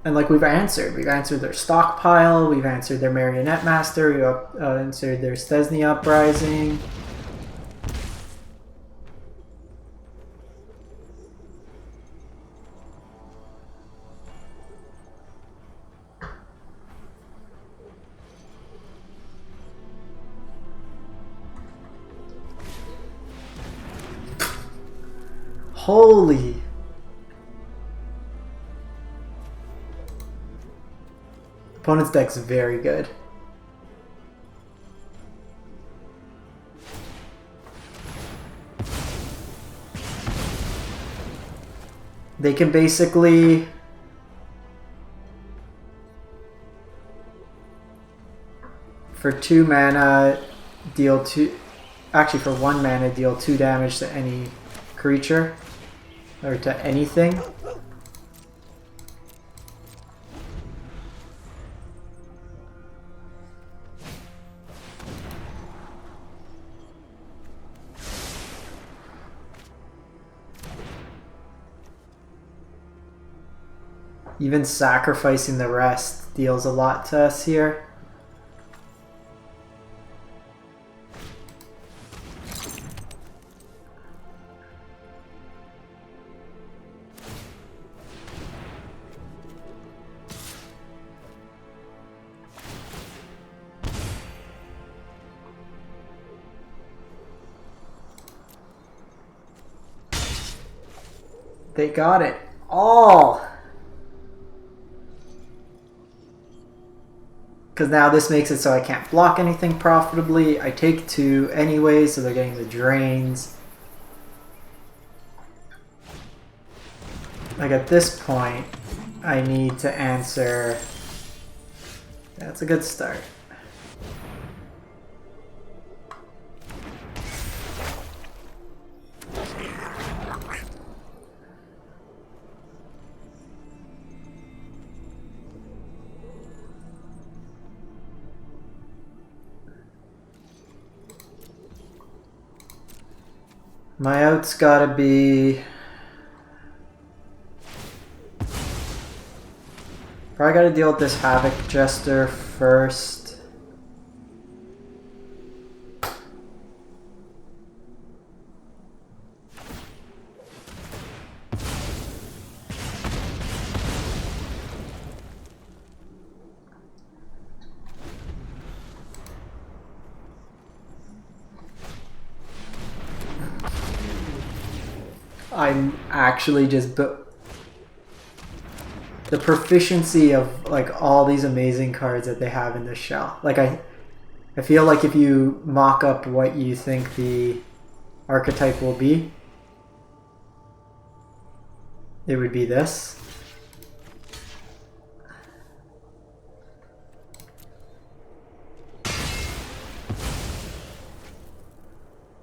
And like we've answered their stockpile, we've answered their Marionette Master, we've answered their Stesny Uprising. Holy. Opponent's deck's very good. They can basically for 2 mana deal 2, actually for 1 mana deal 2 damage to any creature or to anything. Even sacrificing the rest deals a lot to us here. They got it all. Because now this makes it so I can't block anything profitably. I take 2 anyway, so they're getting the drains. Like at this point, I need to answer. That's a good start. My out's gotta be... Probably gotta deal with this Havoc Jester first. I'm actually just the proficiency of like all these amazing cards that they have in this shell. Like I feel like if you mock up what you think the archetype will be, it would be this.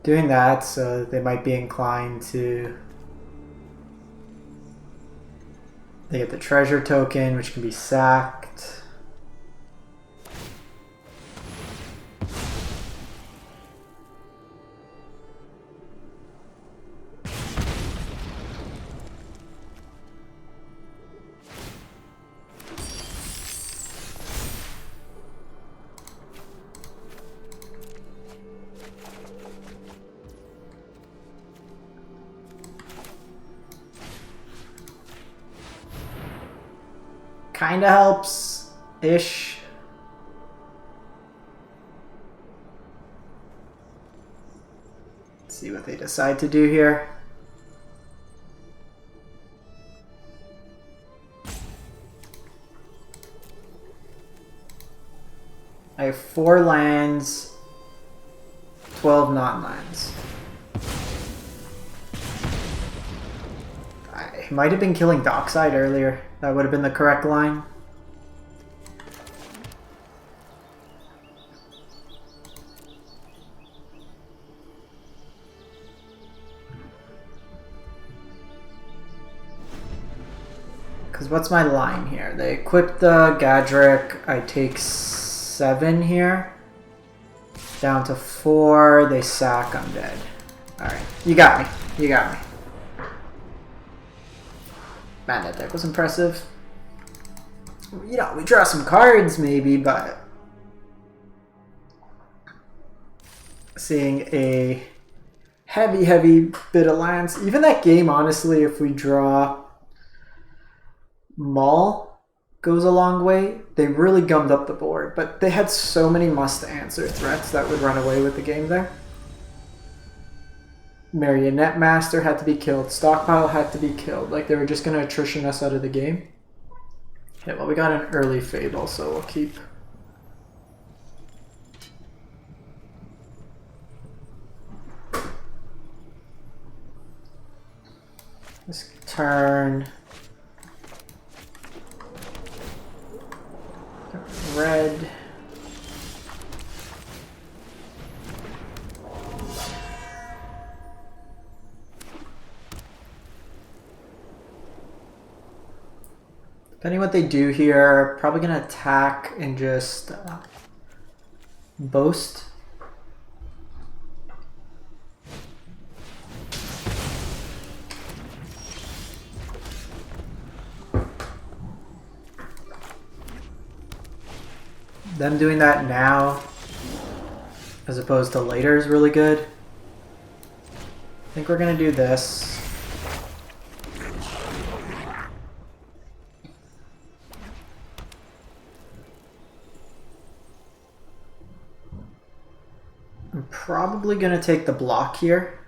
Doing that, so they might be inclined to... They get the treasure token, which can be sacked. Kinda helps-ish. Let's see what they decide to do here. I have 4 lands, 12 non-lands. I might have been killing Dockside earlier. That would have been the correct line. Because what's my line here? They equip the Gadrick. I take 7 here. Down to 4. They sack. I'm dead. Alright. You got me. You got me. Man, that deck was impressive. You know, we draw some cards maybe, but seeing a heavy bit of lands. Even that game, honestly, if we draw Maul, goes a long way. They really gummed up the board, but they had so many must-answer threats that would run away with the game there. Marionette Master had to be killed. Stockpile had to be killed. Like, they were just going to attrition us out of the game. Yeah, well, we got an early Fable, so we'll keep. This turn. Red. Depending what they do here, probably gonna attack and just boast. Them doing that now, as opposed to later, is really good. I think we're gonna do this. I'm probably gonna take the block here.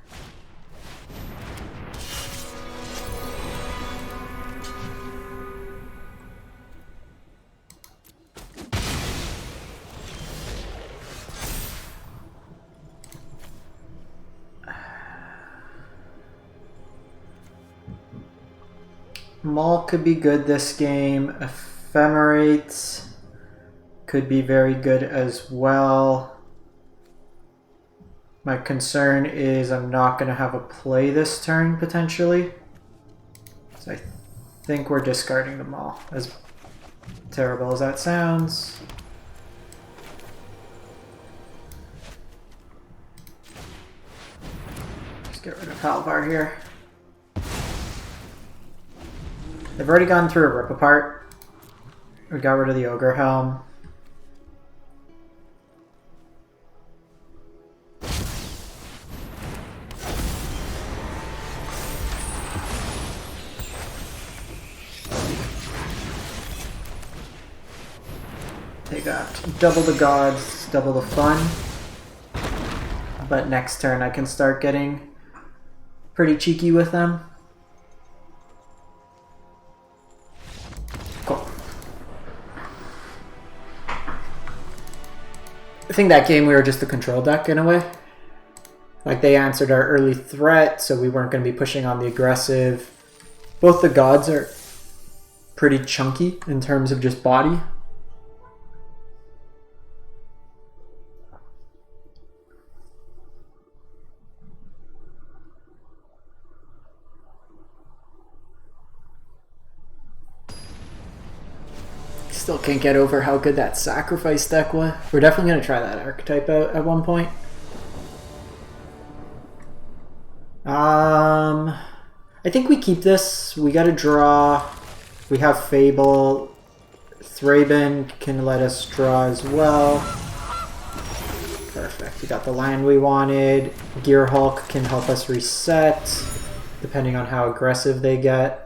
Maul could be good this game. Ephemerate could be very good as well. My concern is I'm not going to have a play this turn, potentially. So I think we're discarding the Maul, as terrible as that sounds. Just get rid of Halvar here. They've already gone through a Rip Apart. We got rid of the Ogre Helm. They got double the gods, double the fun. But next turn I can start getting pretty cheeky with them. think that game we were just the control deck in a way. Like they answered our early threat, so we weren't going to be pushing on the aggressive. Both the gods are pretty chunky in terms of just body. Still can't get over how good that sacrifice deck was. We're definitely going to try that archetype out at one point. I think we keep this. We got to draw. We have Fable. Thraben can let us draw as well. Perfect. We got the land we wanted. Gear Hulk can help us reset, depending on how aggressive they get.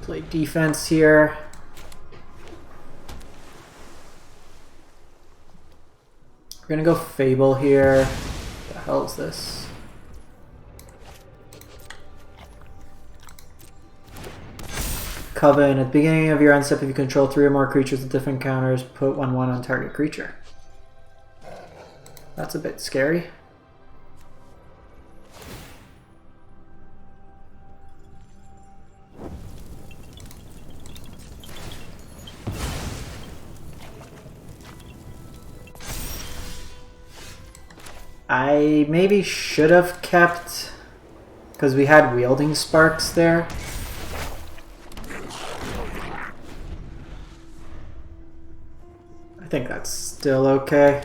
Play defense here. We're gonna go Fable here. What the hell is this? Coven. At the beginning of your end step, if you control 3 or more creatures with different counters, put 1/1 on target creature. That's a bit scary. I maybe should have kept, because we had Wielding Sparks there. I think that's still okay.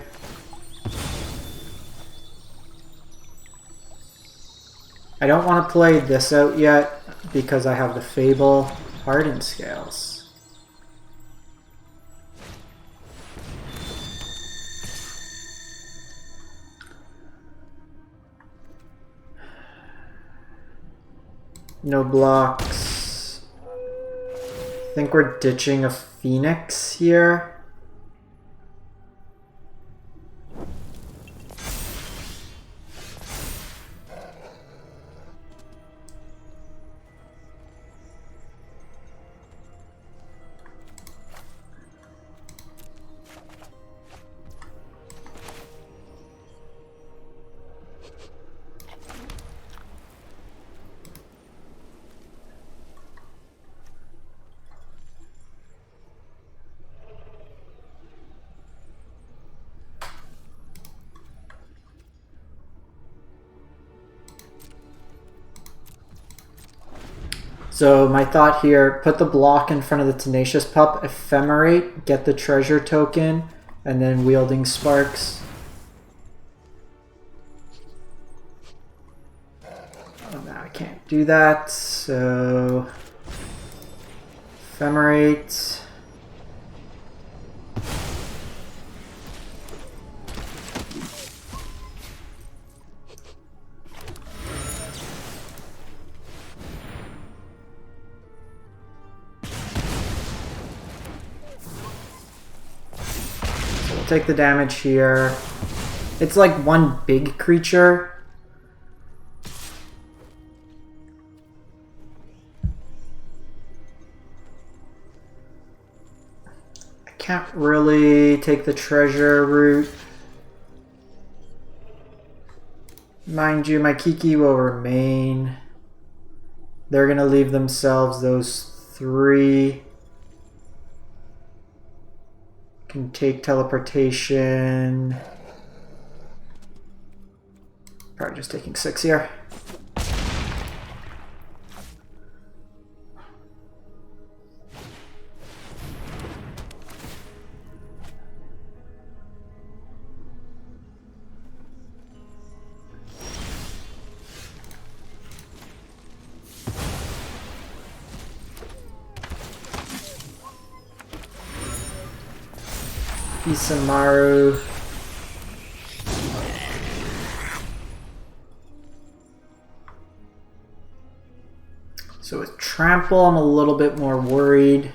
I don't want to play this out yet because I have the Fable Hardened Scales. No blocks. I think we're ditching a Phoenix here. So my thought here, put the block in front of the Tenacious Pup, Ephemerate, get the treasure token, and then Wielding Sparks. Oh, now I can't do that, so Ephemerate. Take the damage here. It's like one big creature. I can't really take the treasure route. Mind you, my Kiki will remain. They're gonna leave themselves those 3. Can take teleportation. Probably just taking 6 here. Isamaru. So with Trample, I'm a little bit more worried.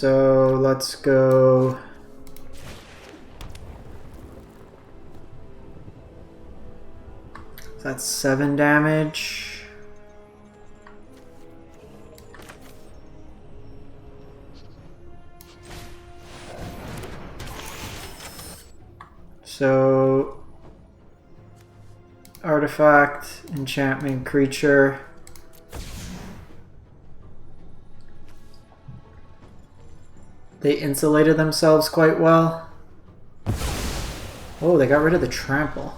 So let's go. That's 7 damage. So artifact, enchantment, creature. They insulated themselves quite well. Oh, they got rid of the trample.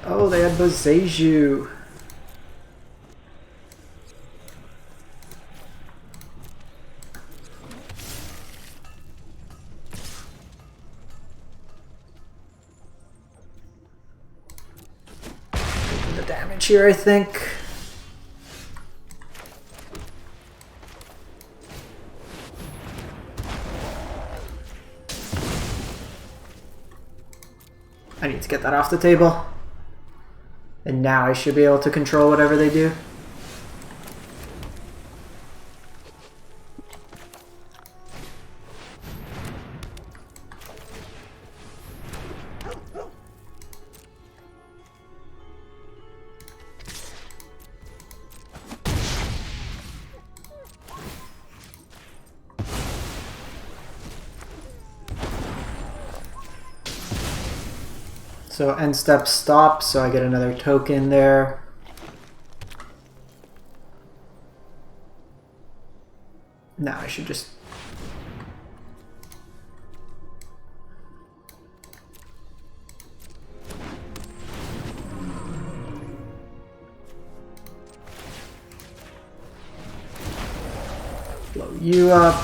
Oh, they had Boseiju. Taking the damage here, I think. I need to get that off the table. And now I should be able to control whatever they do. So end step stops, so I get another token there. Now I should just... blow you up.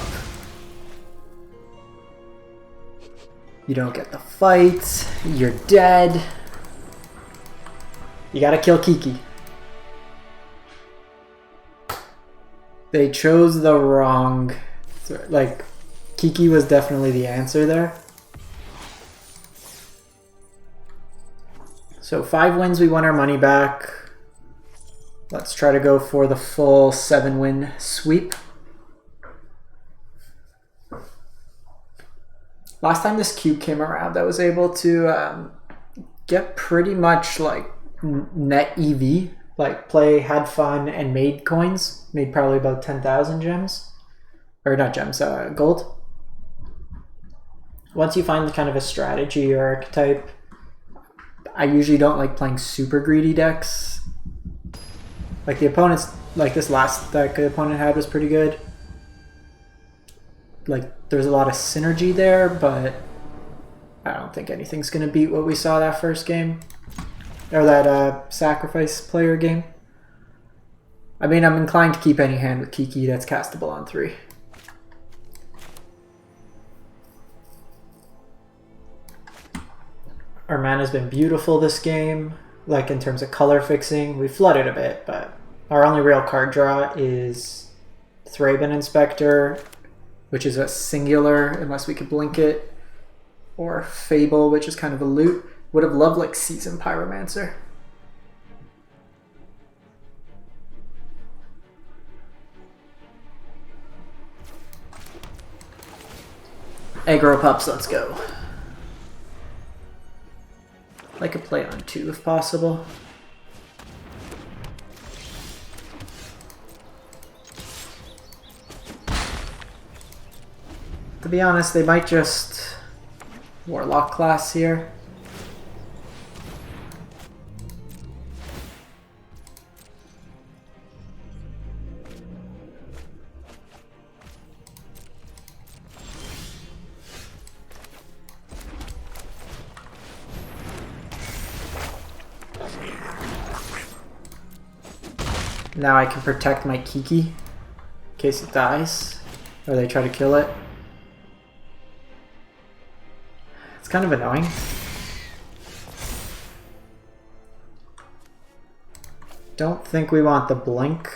You don't get the fight. You're dead. You gotta kill Kiki. They chose the wrong... like, Kiki was definitely the answer there. So 5 wins, we won our money back. Let's try to go for the full 7-win sweep. Last time this cube came around, I was able to get pretty much like net EV, like had fun, and made coins. Made probably about 10,000 gems. Or not gems, gold. Once you find kind of a strategy or archetype, I usually don't like playing super greedy decks. Like the opponents, like this last deck the opponent had was pretty good. Like there's a lot of synergy there, but I don't think anything's going to beat what we saw that first game. Or that sacrifice player game. I mean, I'm inclined to keep any hand with Kiki that's castable on 3. Our mana's been beautiful this game, like in terms of color fixing. We flooded a bit, but our only real card draw is Thraben Inspector, which is a singular unless we could blink it, or Fable, which is kind of a loot. Would have loved like Seasoned Pyromancer. Aggro pups, let's go. Like a play on 2 if possible. To be honest, they might just Warlock class here. Now I can protect my Kiki in case it dies, or they try to kill it. It's kind of annoying. Don't think we want the blink.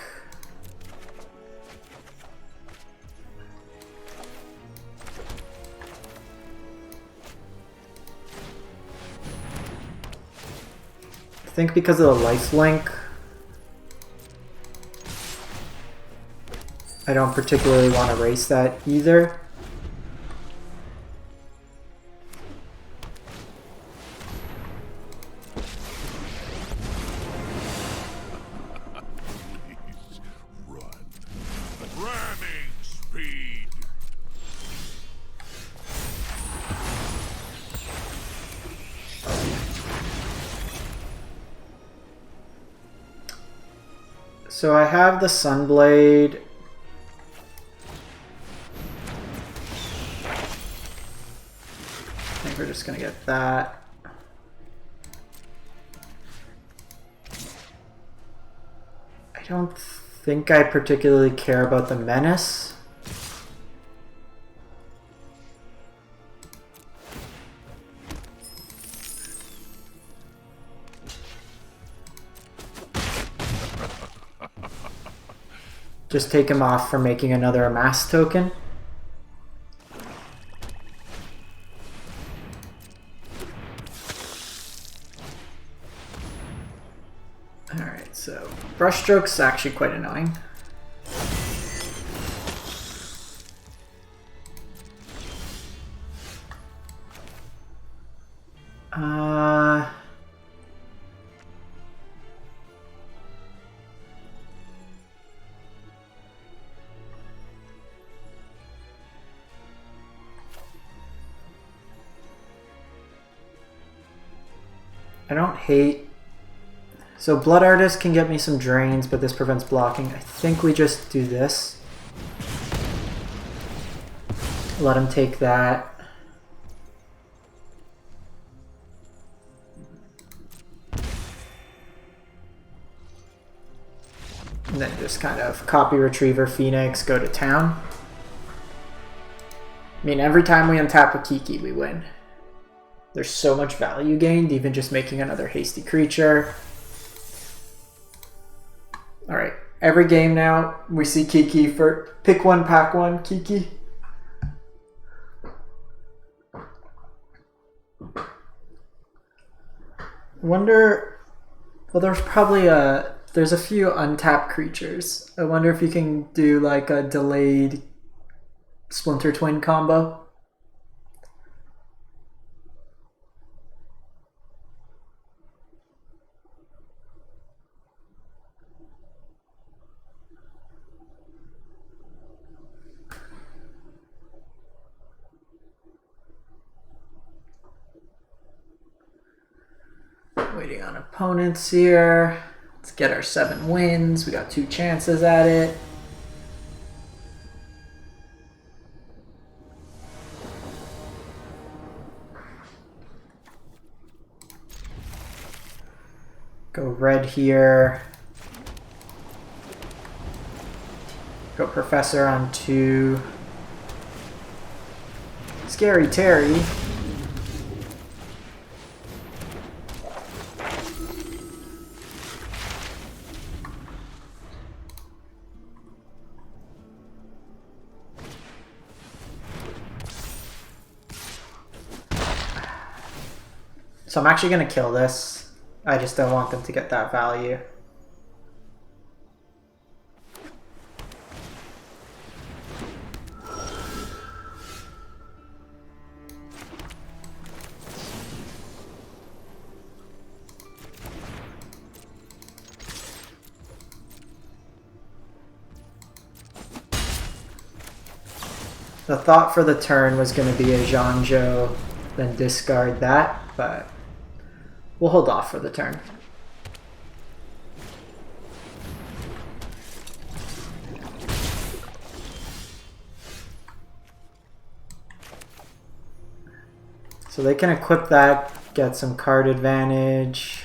I think because of the lifelink, I don't particularly want to race that either. So I have the Sunblade. I think we're just gonna get that. I don't think I particularly care about the Menace. Just take him off for making another amass token. Alright, so Brushstroke's actually quite annoying. I don't hate... So Blood Artist can get me some drains, but this prevents blocking. I think we just do this. Let him take that. And then just kind of copy Retriever Phoenix, go to town. I mean, every time we untap a Kiki, we win. There's so much value gained, even just making another hasty creature. Alright, every game now, we see Kiki for pick one, pack one, Kiki. I wonder, well there's probably there's a few untapped creatures. I wonder if you can do like a delayed Splinter Twin combo. Waiting on opponents here. Let's get our 7 wins. We got 2 chances at it. Go red here. Go Professor on 2. Scary Terry. So I'm actually going to kill this. I just don't want them to get that value. The thought for the turn was going to be a Zhangzhou, then discard that, but we'll hold off for the turn. So they can equip that, get some card advantage.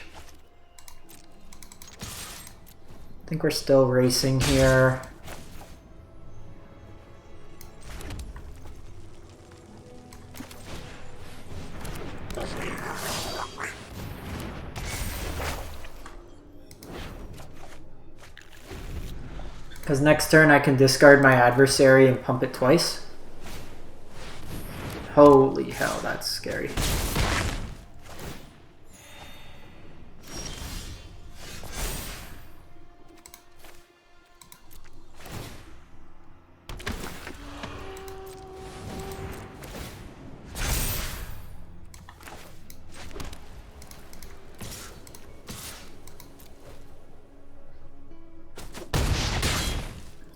I think we're still racing here. Because next turn I can discard my adversary and pump it twice. Holy hell, that's scary.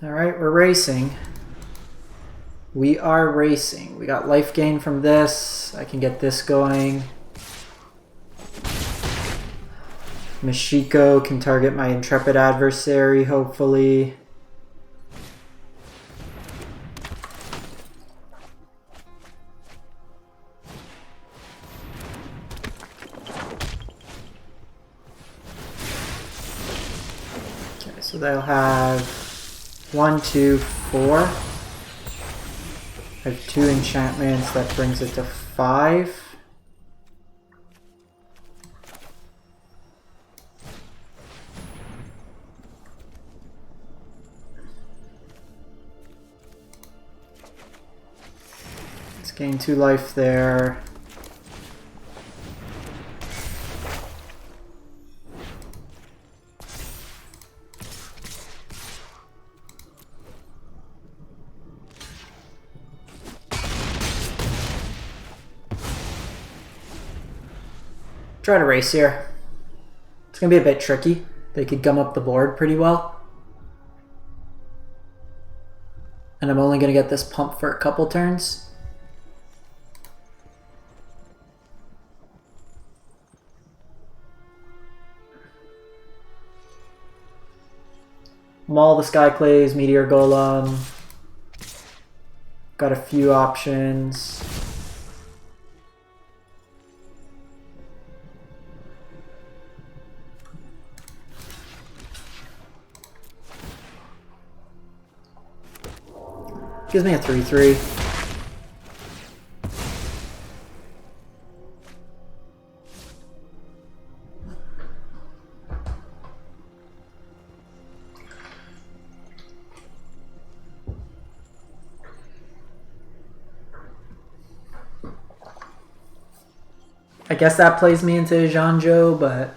All right, we're racing. We are racing. We got life gain from this. I can get this going. Mashiko can target my intrepid adversary, hopefully. Okay, so they'll have 1, 2, 4. I have 2 enchantments, that brings it to 5. Let's gain 2 life there. Try to race here. It's going to be a bit tricky. They could gum up the board pretty well. And I'm only going to get this pump for a couple turns. Maul the Skyclays, Meteor Golem. Got a few options. Gives me a 3/3. I guess that plays me into Zhanzhou, but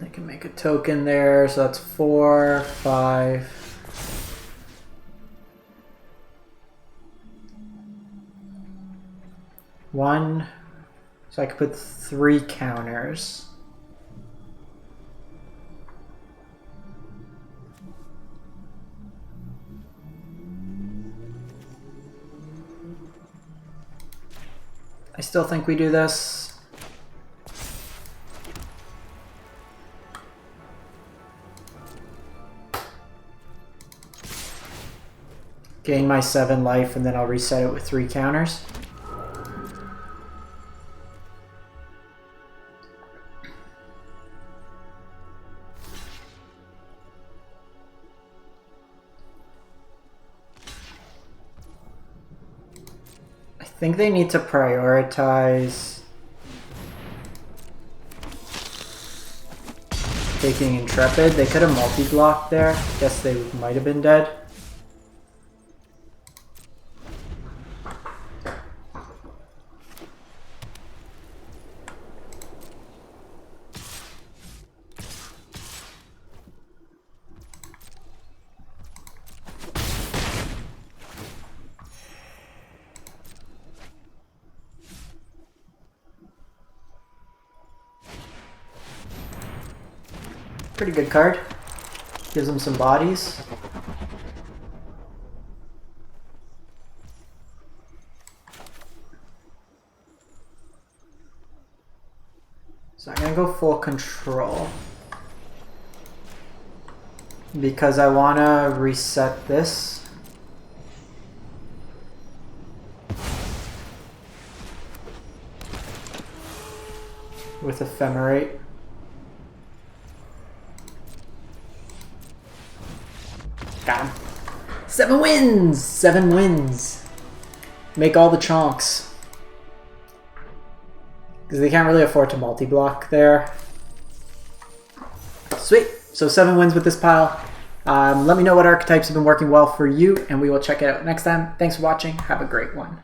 I can make a token there, so that's 4, 5. One, so I could put 3 counters. I still think we do this. Gain my 7 life and then I'll reset it with 3 counters. I think they need to prioritize taking Intrepid. They could have multi-blocked there. Guess they might have been dead. Pretty good card. Gives them some bodies. So I'm gonna go full control because I wanna reset this. With Ephemerate. Got him. 7 wins! 7 wins. Make all the chonks. Because they can't really afford to multi-block there. Sweet. So 7 wins with this pile. Let me know what archetypes have been working well for you, and we will check it out next time. Thanks for watching. Have a great one.